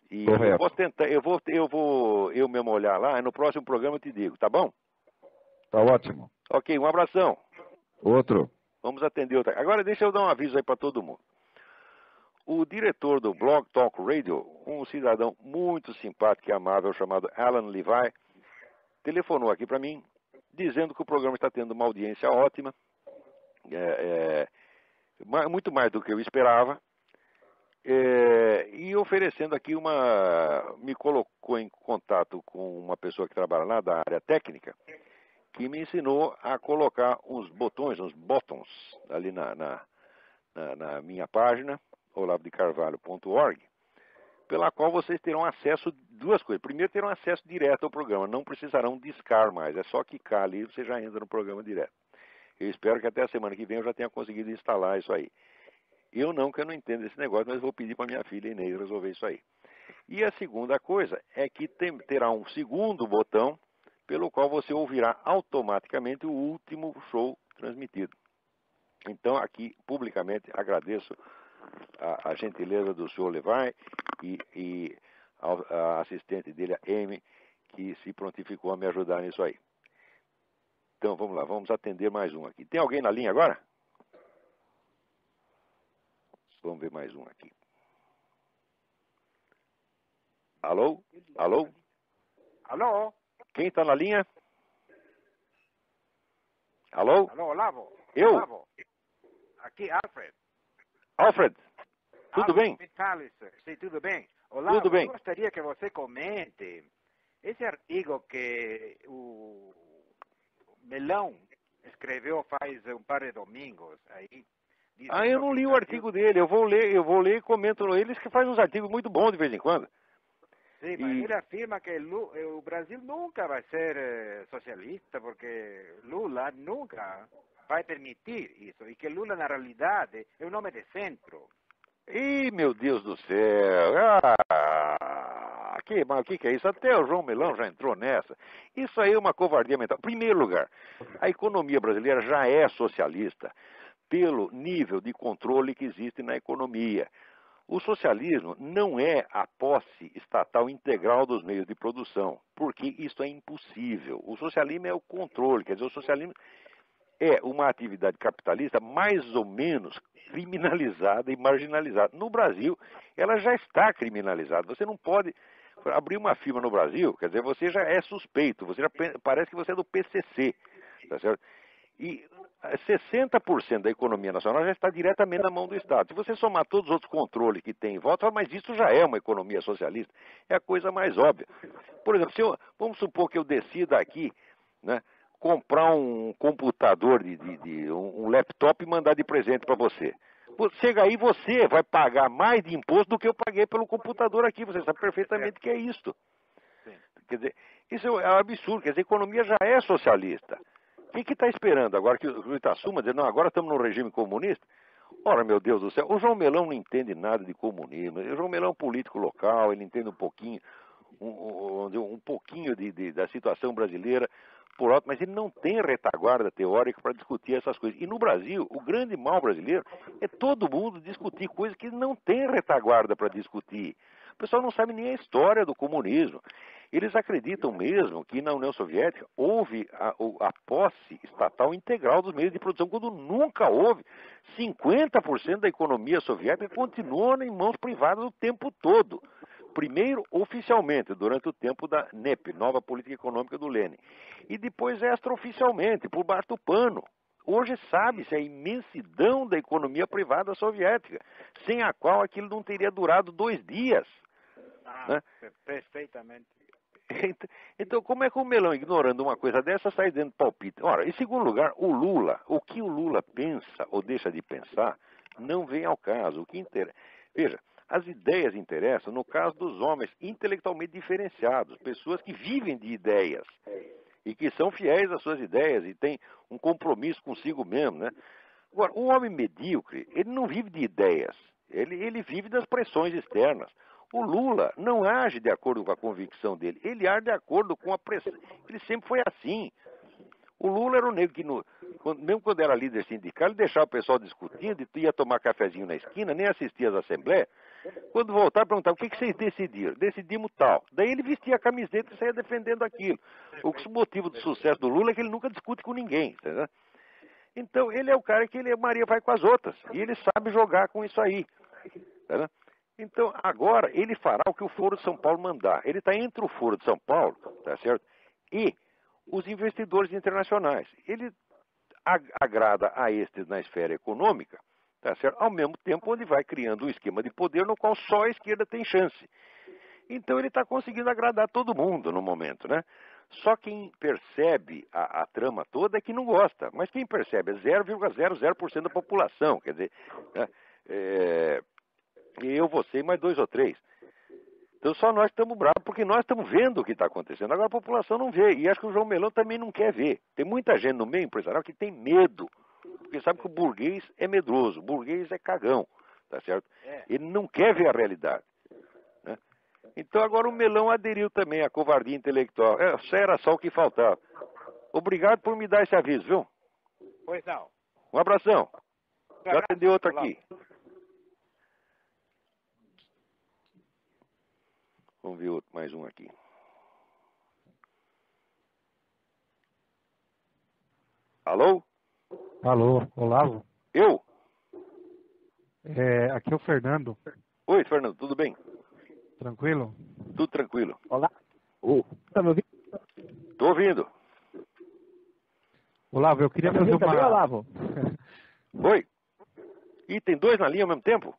E correto. Eu posso tentar, eu mesmo olhar lá, e no próximo programa eu te digo, tá bom? Tá ótimo. Ok, um abração. Outro. Vamos atender outra. Agora deixa eu dar um aviso aí para todo mundo. O diretor do Blog Talk Radio, um cidadão muito simpático e amável chamado Alan Levi, telefonou aqui para mim, dizendo que o programa está tendo uma audiência ótima, muito mais do que eu esperava, e oferecendo aqui me colocou em contato com uma pessoa que trabalha lá da área técnica, que me ensinou a colocar uns botões ali na minha página, olavdecarvalho.org, pela qual vocês terão acesso a 2 coisas. Primeiro, terão acesso direto ao programa, não precisarão discar mais, é só clicar ali e você já entra no programa direto. Eu espero que até a semana que vem eu já tenha conseguido instalar isso aí. Que eu não entendo esse negócio, mas vou pedir para minha filha Inês resolver isso aí. E a segunda coisa é que terá um segundo botão pelo qual você ouvirá automaticamente o último show transmitido. Então, aqui, publicamente, agradeço a gentileza do senhor Levi e a assistente dele, a Amy, que se prontificou a me ajudar nisso aí. Então, vamos lá, vamos atender mais um aqui. Tem alguém na linha agora? Vamos ver mais um aqui. Alô? Alô? Alô? Quem está na linha? Alô? Alô, Olavo? Eu? Olavo. Aqui, Alfred. Alfred, tudo bem? Sim, tudo bem. Olavo, tudo bem. Eu gostaria que você comente esse artigo que o Melão escreveu faz um par de domingos aí. Eu não li o artigo dele, eu vou ler e comento eles que faz uns artigos muito bons de vez em quando. Sim, mas ele afirma que o Brasil nunca vai ser socialista, porque Lula nunca vai permitir isso, e que Lula, na realidade, é um homem de centro. Ih, meu Deus do céu! O que é isso? Até o João Melão já entrou nessa. Isso aí é uma covardia mental. Em primeiro lugar, a economia brasileira já é socialista pelo nível de controle que existe na economia. O socialismo não é a posse estatal integral dos meios de produção, porque isso é impossível. O socialismo é o controle, quer dizer, o socialismo é uma atividade capitalista mais ou menos criminalizada e marginalizada. No Brasil, ela já está criminalizada. Você não pode abrir uma firma no Brasil, quer dizer, você já é suspeito, você já parece que você é do PCC, tá certo? E 60% da economia nacional já está diretamente na mão do Estado. Se você somar todos os outros controles que tem em volta, mas isso já é uma economia socialista. É a coisa mais óbvia. Por exemplo, vamos supor que eu decida aqui, né, comprar um computador, um laptop e mandar de presente para você. Chega aí, você vai pagar mais de imposto do que eu paguei pelo computador aqui. Você sabe perfeitamente que é isto. Quer dizer, isso é um absurdo. Quer dizer, a economia já é socialista. O que está esperando agora que o Itaçuma diz, não, agora estamos no regime comunista? Ora, meu Deus do céu, o João Melão não entende nada de comunismo. O João Melão é um político local, ele entende um pouquinho. um pouquinho da situação brasileira por alto, mas ele não tem retaguarda teórica para discutir essas coisas. E no Brasil, o grande mal brasileiro é todo mundo discutir coisas que não tem retaguarda para discutir. O pessoal não sabe nem a história do comunismo. Eles acreditam mesmo que na União Soviética houve a posse estatal integral dos meios de produção, quando nunca houve. 50% da economia soviética continuou em mãos privadas o tempo todo. Primeiro, oficialmente, durante o tempo da NEP, Nova Política Econômica do Lenin. E depois extraoficialmente, por baixo do pano. Hoje sabe-se a imensidão da economia privada soviética, sem a qual aquilo não teria durado 2 dias. Né? Perfeitamente. Então, como é que o Melão, ignorando uma coisa dessa, sai dando palpite? Ora, em segundo lugar, o Lula, o que o Lula pensa ou deixa de pensar, não vem ao caso. O que interessa... Veja, as ideias interessam no caso dos homens intelectualmente diferenciados, pessoas que vivem de ideias e que são fiéis às suas ideias e têm um compromisso consigo mesmo, né? Agora, um homem medíocre, ele não vive de ideias, ele vive das pressões externas. O Lula não age de acordo com a convicção dele, ele age de acordo com a pressão. Ele sempre foi assim. O Lula era um negro que, mesmo quando era líder sindical, ele deixava o pessoal discutindo, ia tomar cafezinho na esquina, nem assistia às assembleias. Quando voltava, perguntava, o que vocês decidiram? Decidimos tal. Daí ele vestia a camiseta e saía defendendo aquilo. O motivo do sucesso do Lula é que ele nunca discute com ninguém. Entendeu? Então, ele é o cara que Maria vai com as outras. E ele sabe jogar com isso aí. Entendeu? Então, agora, ele fará o que o Foro de São Paulo mandar. Ele está entre o Foro de São Paulo, tá certo? E os investidores internacionais. Ele agrada a estes na esfera econômica, tá certo? Ao mesmo tempo onde vai criando um esquema de poder no qual só a esquerda tem chance. Então ele está conseguindo agradar todo mundo no momento, né? Só quem percebe a trama toda é que não gosta. Mas quem percebe é 0,00% da população. Quer dizer, né? Eu, você e mais 2 ou 3. Então só nós estamos bravos porque nós estamos vendo o que está acontecendo. Agora a população não vê. E acho que o João Melão também não quer ver. Tem muita gente no meio empresarial que tem medo. Porque sabe que o burguês é medroso. O burguês é cagão. Tá certo? Ele não quer ver a realidade. Né? Então agora o Melão aderiu também à covardia intelectual. Era só o que faltava. Obrigado por me dar esse aviso, viu? Pois não. Um abração. Já atendeu outro aqui. Vamos ver mais um aqui. Alô? Alô, Olavo? Eu? Aqui é o Fernando. Oi, Fernando, tudo bem? Tranquilo? Tudo tranquilo. Olá. Tá me ouvindo? Tô ouvindo. Olavo, eu queria fazer uma... Olavo? Oi? Ih, tem 2 na linha ao mesmo tempo?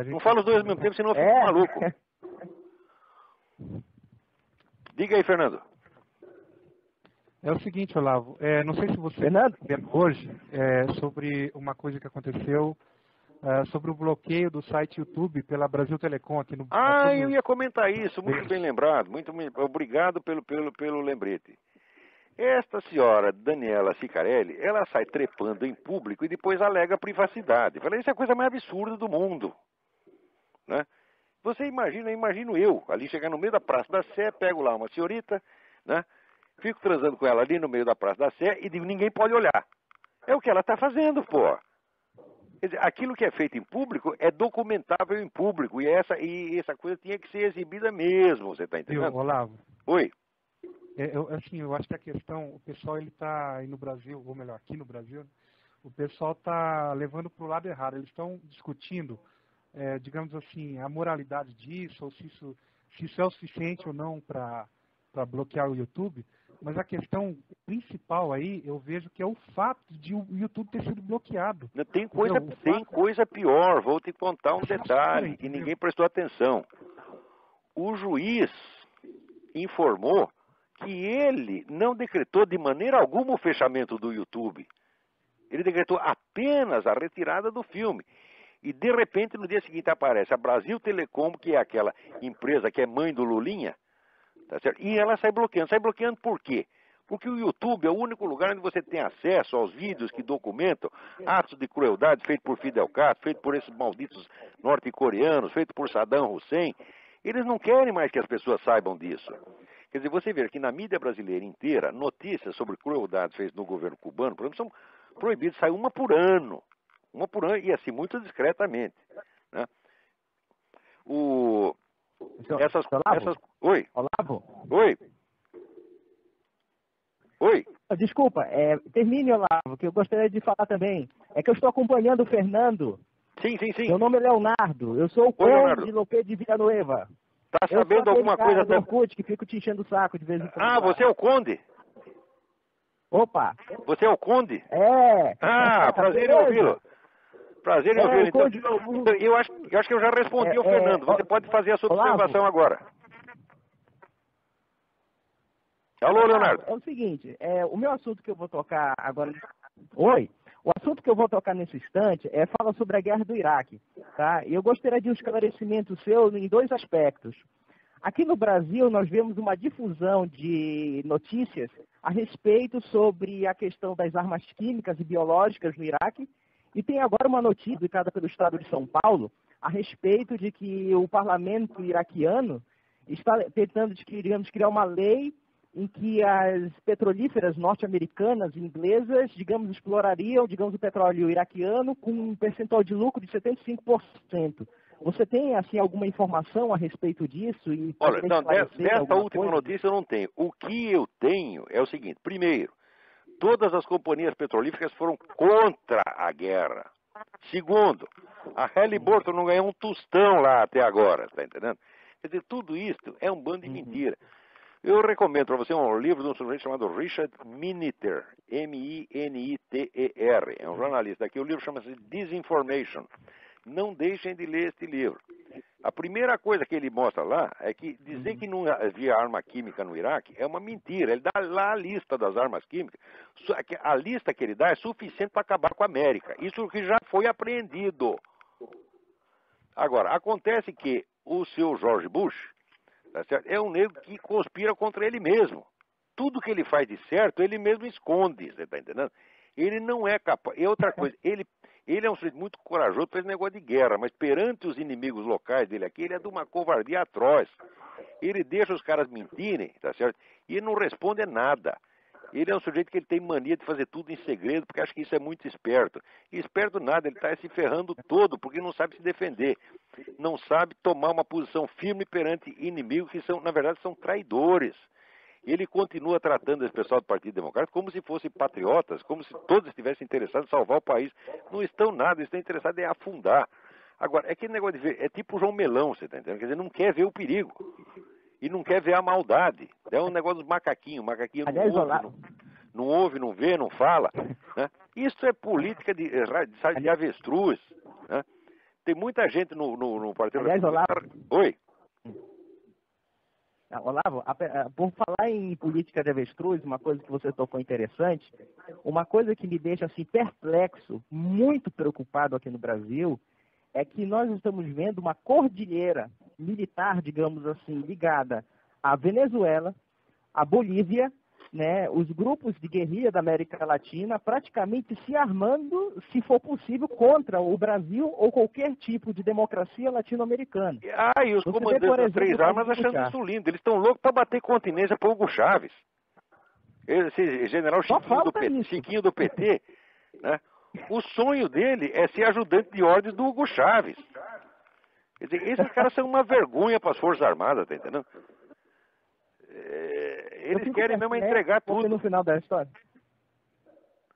Não fala os 2 ao mesmo tempo, senão eu fico maluco. Diga aí, Fernando. É o seguinte, Olavo, não sei se você vendo hoje sobre uma coisa que aconteceu sobre o bloqueio do site YouTube pela Brasil Telecom aqui no... Eu ia comentar isso, muito bem lembrado, muito obrigado pelo lembrete. Esta senhora, Daniela Sicarelli, ela sai trepando em público e depois alega privacidade. Fala, isso é a coisa mais absurda do mundo, né? Você imagino eu, ali chegar no meio da Praça da Sé, pego lá uma senhorita, né? Fico transando com ela ali no meio da Praça da Sé e digo, ninguém pode olhar. É o que ela está fazendo, pô. Quer dizer, aquilo que é feito em público é documentável em público e essa coisa tinha que ser exibida mesmo, você está entendendo? Olavo. Oi. Eu acho que a questão, o pessoal ele está aí no Brasil, ou melhor, aqui no Brasil, o pessoal está levando para o lado errado. Eles estão discutindo, digamos assim, a moralidade disso, ou se isso é o suficiente ou não para bloquear o YouTube. Mas a questão principal aí, eu vejo que é o fato de o YouTube ter sido bloqueado. Tem coisa pior, vou te contar um detalhe que ninguém prestou atenção. O juiz informou que ele não decretou de maneira alguma o fechamento do YouTube. Ele decretou apenas a retirada do filme. E de repente no dia seguinte aparece a Brasil Telecom, que é aquela empresa que é mãe do Lulinha, tá certo? E ela sai bloqueando. Sai bloqueando por quê? Porque o YouTube é o único lugar onde você tem acesso aos vídeos que documentam atos de crueldade feitos por Fidel Castro, feitos por esses malditos norte-coreanos, feitos por Saddam Hussein. Eles não querem mais que as pessoas saibam disso. Quer dizer, você vê que na mídia brasileira inteira, notícias sobre crueldades feitas no governo cubano, por exemplo, são proibidas, sai uma por ano, e assim, muito discretamente. Né? Oi? Olavo? Oi? Oi? Desculpa, termine, Olavo, que eu gostaria de falar também. É que eu estou acompanhando o Fernando. Sim. Meu nome é Leonardo, eu sou o conde de Lopes de Villanueva. Tá sabendo alguma coisa do Orkut que fica te enchendo o saco de vez em quando. Ah, você é o conde? Opa! Você é o conde? É! Ah, prazer em ouvi-lo. Prazer em ouvi-lo. Então, eu acho que eu já respondi ao Fernando. Você pode fazer a sua observação agora. Alô, Leonardo. É o seguinte, o meu assunto que eu vou tocar agora... Oi! O assunto que eu vou tocar nesse instante fala sobre a guerra do Iraque, tá? E eu gostaria de um esclarecimento seu em dois aspectos. Aqui no Brasil, nós vemos uma difusão de notícias a respeito sobre a questão das armas químicas e biológicas no Iraque, e tem agora uma notícia publicada pelo Estado de São Paulo a respeito de que o parlamento iraquiano está tentando, digamos, criar uma lei em que as petrolíferas norte-americanas e inglesas, digamos, explorariam, digamos, o petróleo iraquiano com um percentual de lucro de 75%. Você tem, assim, alguma informação a respeito disso? Olha, não, dessa última notícia eu não tenho. O que eu tenho é o seguinte. Primeiro, todas as companhias petrolíferas foram contra a guerra. Segundo, a Halliburton não ganhou um tostão lá até agora, tá entendendo? Quer dizer, tudo isso é um bando de mentira. Eu recomendo para você um livro de um sujeito chamado Richard Miniter, M-I-N-I-T-E-R. É um jornalista aqui. O livro chama-se Disinformation. Não deixem de ler este livro. A primeira coisa que ele mostra lá é que dizer que não havia arma química no Iraque é uma mentira. Ele dá lá a lista das armas químicas. A lista que ele dá é suficiente para acabar com a América. Isso que já foi apreendido. Agora, acontece que o seu George Bush, tá certo? É um negro que conspira contra ele mesmo. Tudo que ele faz de certo, ele mesmo esconde, você está entendendo? Ele não é capaz. E outra coisa, ele é um sujeito muito corajoso para esse negócio de guerra, mas perante os inimigos locais dele aqui, ele é de uma covardia atroz. Ele deixa os caras mentirem, tá certo? E ele não responde a nada. Ele é um sujeito que ele tem mania de fazer tudo em segredo, porque acha que isso é muito esperto. E esperto nada, ele está se ferrando todo, porque não sabe se defender. Não sabe tomar uma posição firme perante inimigos que são, na verdade, são traidores. Ele continua tratando esse pessoal do Partido Democrático como se fossem patriotas, como se todos estivessem interessados em salvar o país. Não estão nada, estão interessados em afundar. Agora, é aquele negócio de ver, é tipo o João Melão, você está entendendo? Quer dizer, não quer ver o perigo. E não quer ver a maldade. É um negócio dos macaquinhos. O macaquinho não ouve, não vê, não fala. Né? Isso é política de avestruz. Né? Tem muita gente no Partido Democrático. Oi? Olavo, por falar em política de avestruz, uma coisa que você tocou interessante, uma coisa que me deixa assim perplexo, muito preocupado aqui no Brasil, é que nós estamos vendo uma cordilheira militar, digamos assim, ligada à Venezuela, à Bolívia, né, os grupos de guerrilha da América Latina praticamente se armando, se for possível, contra o Brasil ou qualquer tipo de democracia latino-americana. E os comandantes das três armas achando isso lindo. Eles estão loucos para bater continência para Hugo Chávez. Esse general Chiquinho do PT, né? O sonho dele é ser ajudante de ordens do Hugo Chávez. Quer dizer, esses caras são uma vergonha para as Forças Armadas, tá entendendo? Eles querem mesmo entregar tudo. No final da história.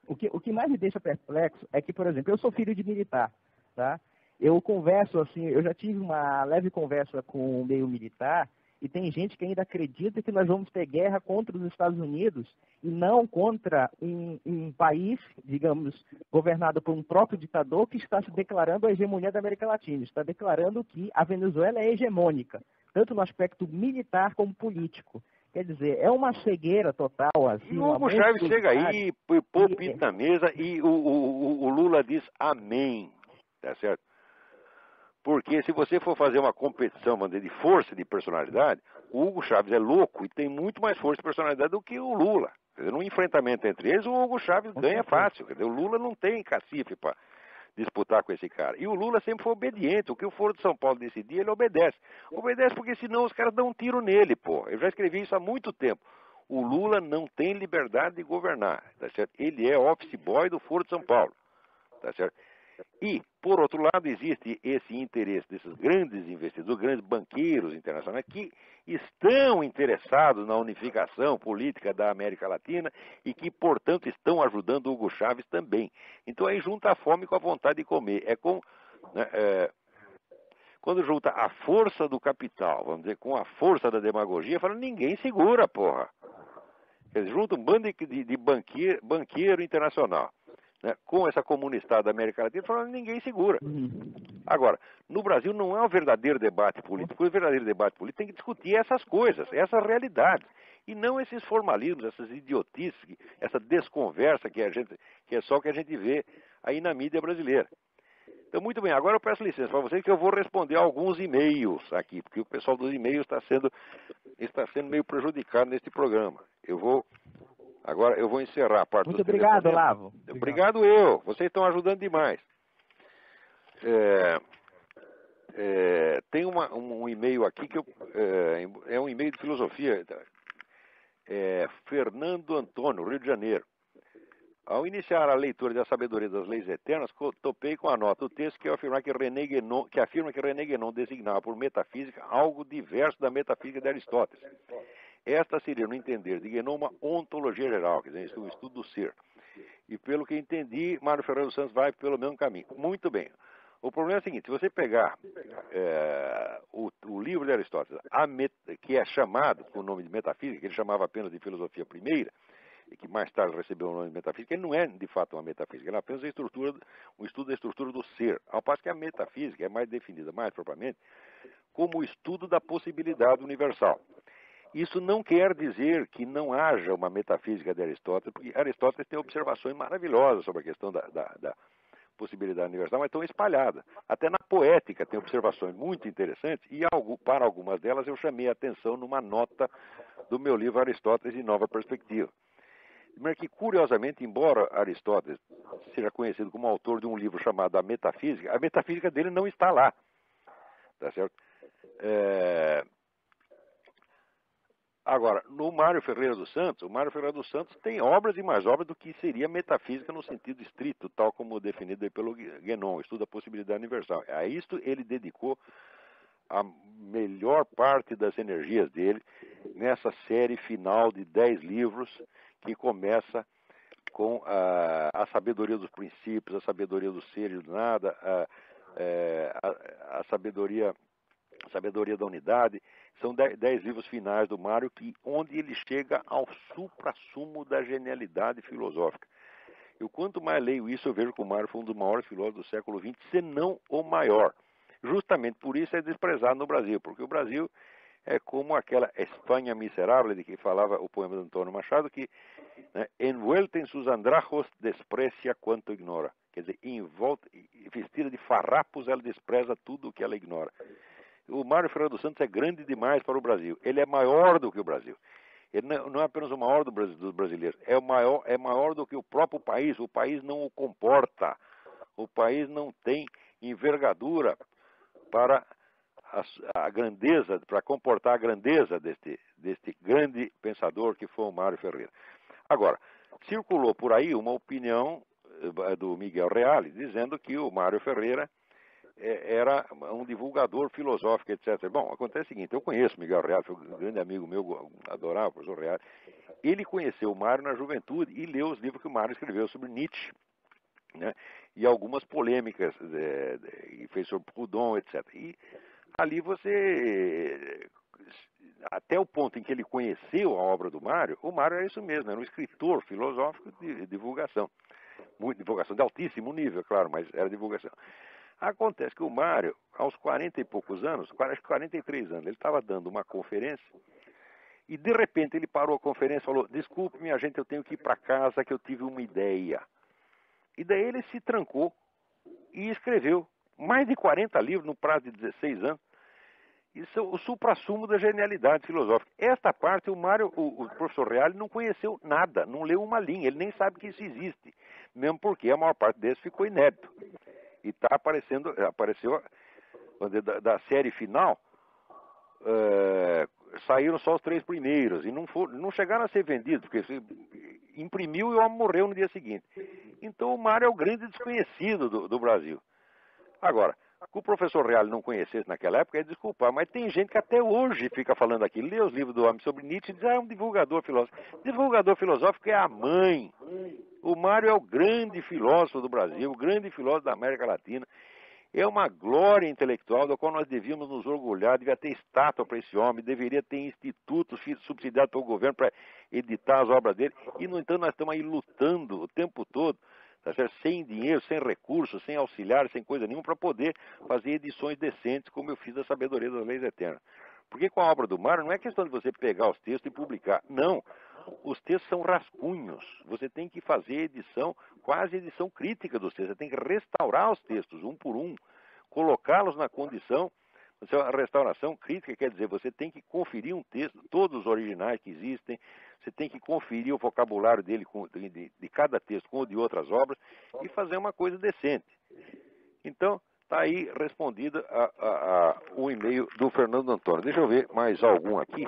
O que mais me deixa perplexo é que, por exemplo, eu sou filho de militar, tá? Eu converso assim, eu já tive uma leve conversa com o meio militar, e tem gente que ainda acredita que nós vamos ter guerra contra os Estados Unidos e não contra um país, digamos, governado por um próprio ditador que está se declarando a hegemonia da América Latina. Está declarando que a Venezuela é hegemônica, tanto no aspecto militar como político. Quer dizer, é uma cegueira total. Assim, e o Hugo Chávez chega aí, põe o pinto na mesa e o Lula diz amém, tá certo? Porque se você for fazer uma competição de força de personalidade, o Hugo Chávez é louco e tem muito mais força de personalidade do que o Lula. Quer dizer, num enfrentamento entre eles, o Hugo Chávez ganha fácil. Quer dizer, o Lula não tem cacife para... disputar com esse cara. E o Lula sempre foi obediente. O que o Foro de São Paulo decidir, ele obedece. Obedece porque senão os caras dão um tiro nele, pô. Eu já escrevi isso há muito tempo. O Lula não tem liberdade de governar, tá certo? Ele é office boy do Foro de São Paulo, tá certo? E, por outro lado, existe esse interesse desses grandes investidores, grandes banqueiros internacionais que estão interessados na unificação política da América Latina e que, portanto, estão ajudando o Hugo Chávez também. Então aí junta a fome com a vontade de comer. Quando junta a força do capital, vamos dizer, com a força da demagogia, fala, ninguém segura, porra. Eles juntam um bando de banqueiro internacional, né, com essa comunidade da América Latina, falando ninguém segura. Agora, no Brasil não é um verdadeiro debate político, porque o verdadeiro debate político tem que discutir essas coisas, essas realidades, e não esses formalismos, essas idiotices, essa desconversa que é só o que a gente vê aí na mídia brasileira. Então, muito bem, agora eu peço licença para vocês que eu vou responder alguns e-mails aqui, porque o pessoal dos e-mails está sendo meio prejudicado neste programa. Agora eu vou encerrar a parte Muito obrigado, Olavo. Obrigado eu, vocês estão ajudando demais. Tem um e-mail aqui que é um e-mail de filosofia. Fernando Antônio, Rio de Janeiro. Ao iniciar a leitura da Sabedoria das Leis Eternas, topei com a nota do texto que afirma que René Guénon designava por metafísica algo diverso da metafísica de Aristóteles. Esta seria, no entender de Guénon, uma ontologia geral, quer dizer, um estudo do ser. E pelo que entendi, Mário Ferreira dos Santos vai pelo mesmo caminho. Muito bem. O problema é o seguinte, se você pegar o livro de Aristóteles, que é chamado com o nome de metafísica, que ele chamava apenas de filosofia primeira, e que mais tarde recebeu o nome de metafísica, ele não é de fato uma metafísica, ele é apenas um estudo da estrutura do ser. Ao passo que a metafísica é mais definida, mais propriamente, como o estudo da possibilidade universal. Isso não quer dizer que não haja uma metafísica de Aristóteles, porque Aristóteles tem observações maravilhosas sobre a questão da possibilidade universal, mas estão espalhadas. Até na poética tem observações muito interessantes, e para algumas delas eu chamei a atenção numa nota do meu livro Aristóteles em Nova Perspectiva. Mas que, curiosamente, embora Aristóteles seja conhecido como autor de um livro chamado A metafísica dele não está lá. Tá certo? Agora, no Mário Ferreira dos Santos, o Mário Ferreira dos Santos tem obras e mais obras do que seria metafísica no sentido estrito, tal como definido pelo Guénon, estudo da possibilidade universal. A isto ele dedicou a melhor parte das energias dele nessa série final de 10 livros que começa com a sabedoria dos princípios, a sabedoria do ser e do nada, a sabedoria da unidade. São 10 livros finais do Mário, onde ele chega ao suprassumo da genialidade filosófica. Eu, quanto mais leio isso, eu vejo que o Mário foi um dos maiores filósofos do século XX, se não o maior. Justamente por isso é desprezado no Brasil, porque o Brasil é como aquela Espanha miserável de que falava o poema de Antônio Machado, que envuelta em sus andrajos desprecia quanto ignora. Quer dizer, vestida de farrapos, ela despreza tudo o que ela ignora. O Mário Ferreira dos Santos é grande demais para o Brasil. Ele é maior do que o Brasil. Ele não é apenas o maior dos brasileiros, é maior do que o próprio país. O país não o comporta. O país não tem envergadura para a grandeza, para comportar a grandeza deste grande pensador que foi o Mário Ferreira. Agora, circulou por aí uma opinião do Miguel Reale, dizendo que o Mário Ferreira era um divulgador filosófico, etc. Bom, acontece o seguinte, eu conheço o Miguel Reale, foi um grande amigo meu, adorava o professor Reale. Ele conheceu o Mário na juventude e leu os livros que o Mário escreveu sobre Nietzsche, né, e algumas polêmicas, e fez sobre Proudhon, etc. E ali até o ponto em que ele conheceu a obra do Mário, o Mário era isso mesmo, era um escritor filosófico de divulgação. Divulgação de altíssimo nível, claro, mas era divulgação. Acontece que o Mário, aos 40 e poucos anos, acho que 43 anos, ele estava dando uma conferência e de repente ele parou a conferência e falou: desculpe, minha gente, eu tenho que ir para casa que eu tive uma ideia. E daí ele se trancou e escreveu mais de 40 livros no prazo de 16 anos. Isso é o suprassumo da genialidade filosófica. Esta parte o professor Reale não conheceu nada, não leu uma linha, ele nem sabe que isso existe, mesmo porque a maior parte desses ficou inédito. E apareceu da série final, saíram só os 3 primeiros e não chegaram a ser vendidos, porque se imprimiu e o homem morreu no dia seguinte. Então o Mário é o grande desconhecido do Brasil. Agora, que o professor Reale não conhecesse naquela época é desculpar, mas tem gente que até hoje fica falando aqui, lê os livros do homem sobre Nietzsche e diz, é um divulgador filosófico. Divulgador filosófico é a mãe. O Mário é o grande filósofo do Brasil, o grande filósofo da América Latina. É uma glória intelectual da qual nós devíamos nos orgulhar, devia ter estátua para esse homem, deveria ter institutos subsidiados pelo governo para editar as obras dele. E, no entanto, nós estamos aí lutando o tempo todo, tá certo? Sem dinheiro, sem recursos, sem auxiliar, sem coisa nenhuma, para poder fazer edições decentes, como eu fiz da Sabedoria das Leis Eternas. Porque com a obra do Mário não é questão de você pegar os textos e publicar. Não. Os textos são rascunhos. Você tem que fazer edição, quase edição crítica dos textos. Você tem que restaurar os textos, um por um, colocá-los na condição. A restauração crítica quer dizer, você tem que conferir um texto, todos os originais que existem, você tem que conferir o vocabulário dele de cada texto com o de outras obras e fazer uma coisa decente. Então, está aí respondida o e-mail do Fernando Antônio. Deixa eu ver mais algum aqui.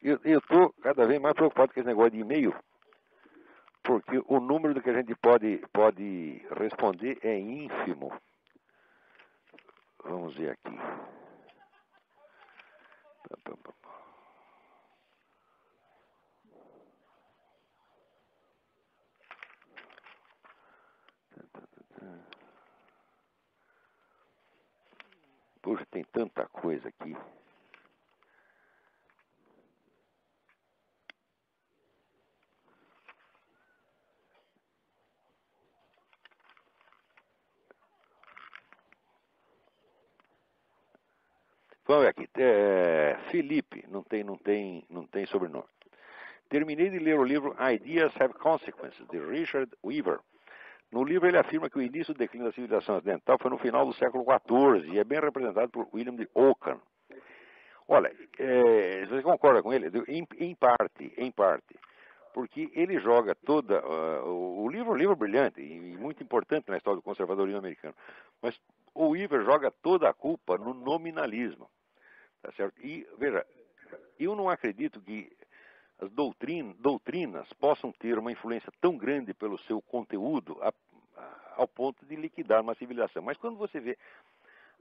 Eu estou cada vez mais preocupado com esse negócio de e-mail, porque o número do que a gente pode responder é ínfimo. Vamos ver aqui. Puxa, tem tanta coisa aqui. Vamos ver aqui. Felipe, não tem sobrenome. Terminei de ler o livro Ideas Have Consequences, de Richard Weaver. No livro ele afirma que o início do declínio da civilização ocidental foi no final do século XIV e é bem representado por William de Ockham. Olha, você concorda com ele? Em parte. Porque ele joga toda... o livro é um livro brilhante e muito importante na história do conservadorismo americano. Mas o Weaver joga toda a culpa no nominalismo. Tá certo? E, veja, eu não acredito que as doutrinas possam ter uma influência tão grande pelo seu conteúdo ao ponto de liquidar uma civilização. Mas quando você vê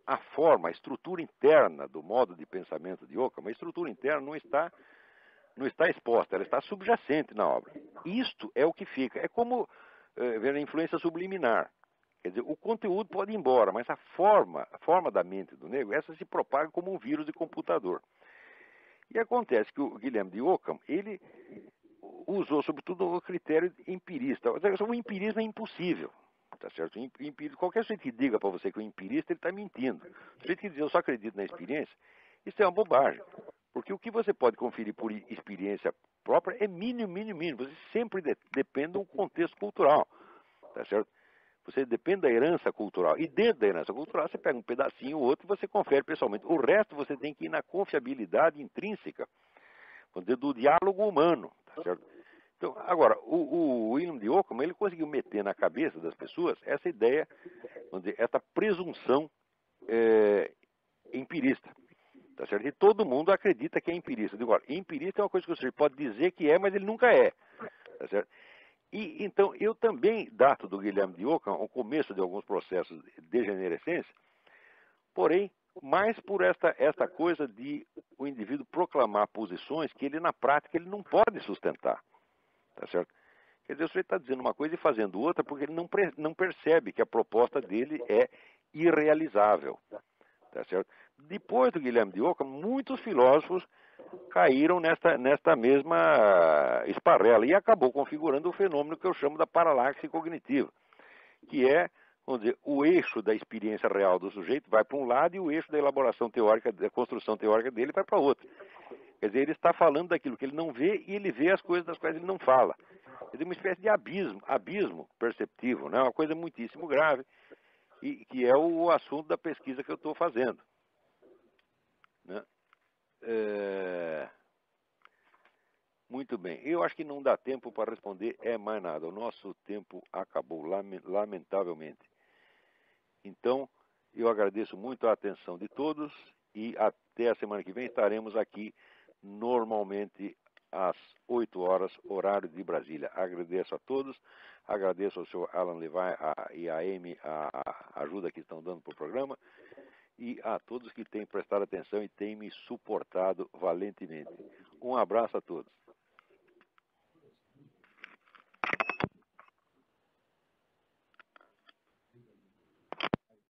a forma, a estrutura interna do modo de pensamento de Ockham, a estrutura interna não está exposta, ela está subjacente na obra. Isto é o que fica. É como ver a influência subliminar. Quer dizer, o conteúdo pode ir embora, mas a forma da mente do negro, essa se propaga como um vírus de computador. E acontece que o Guilherme de Ockham, ele usou sobretudo o critério empirista. O empirismo é impossível, tá certo? Qualquer sujeito que diga para você que é um empirista, ele está mentindo. O sujeito que diz eu só acredito na experiência, isso é uma bobagem. Porque o que você pode conferir por experiência própria é mínimo. Você sempre depende de um contexto cultural, tá certo? Você depende da herança cultural. E dentro da herança cultural, você pega um pedacinho ou outro e você confere pessoalmente. O resto você tem que ir na confiabilidade intrínseca do diálogo humano. Tá certo? Então, agora, o William de Ockham, ele conseguiu meter na cabeça das pessoas essa ideia, essa presunção empirista. Tá certo? E todo mundo acredita que é empirista. Agora, empirista é uma coisa que você pode dizer que é, mas ele nunca é. Tá certo? E, então, eu também dato do Guilherme de Ockham ao começo de alguns processos de degenerescência, porém, mais por esta coisa de o indivíduo proclamar posições que ele, na prática, ele não pode sustentar. Tá certo? Quer dizer, o sujeito está dizendo uma coisa e fazendo outra porque ele não percebe que a proposta dele é irrealizável. Tá certo? Depois do Guilherme de Ockham, muitos filósofos caíram nesta mesma esparrela e acabou configurando o fenômeno que eu chamo da paralaxe cognitiva, que é, vamos dizer, o eixo da experiência real do sujeito vai para um lado e o eixo da elaboração teórica, da construção teórica dele vai para outro. Quer dizer, ele está falando daquilo que ele não vê e ele vê as coisas das quais ele não fala. Quer dizer, uma espécie de abismo perceptivo, né? Uma coisa muitíssimo grave, e que é o assunto da pesquisa que eu estou fazendo. Né? Muito bem. Eu acho que não dá tempo para responder mais nada. O nosso tempo acabou, lamentavelmente. Então, eu agradeço muito a atenção de todos e até a semana que vem estaremos aqui normalmente às 8 horas, horário de Brasília. Agradeço a todos, agradeço ao senhor Alan Levi e a Amy a ajuda que estão dando para o programa e a todos que têm prestado atenção e têm me suportado valentemente. Um abraço a todos.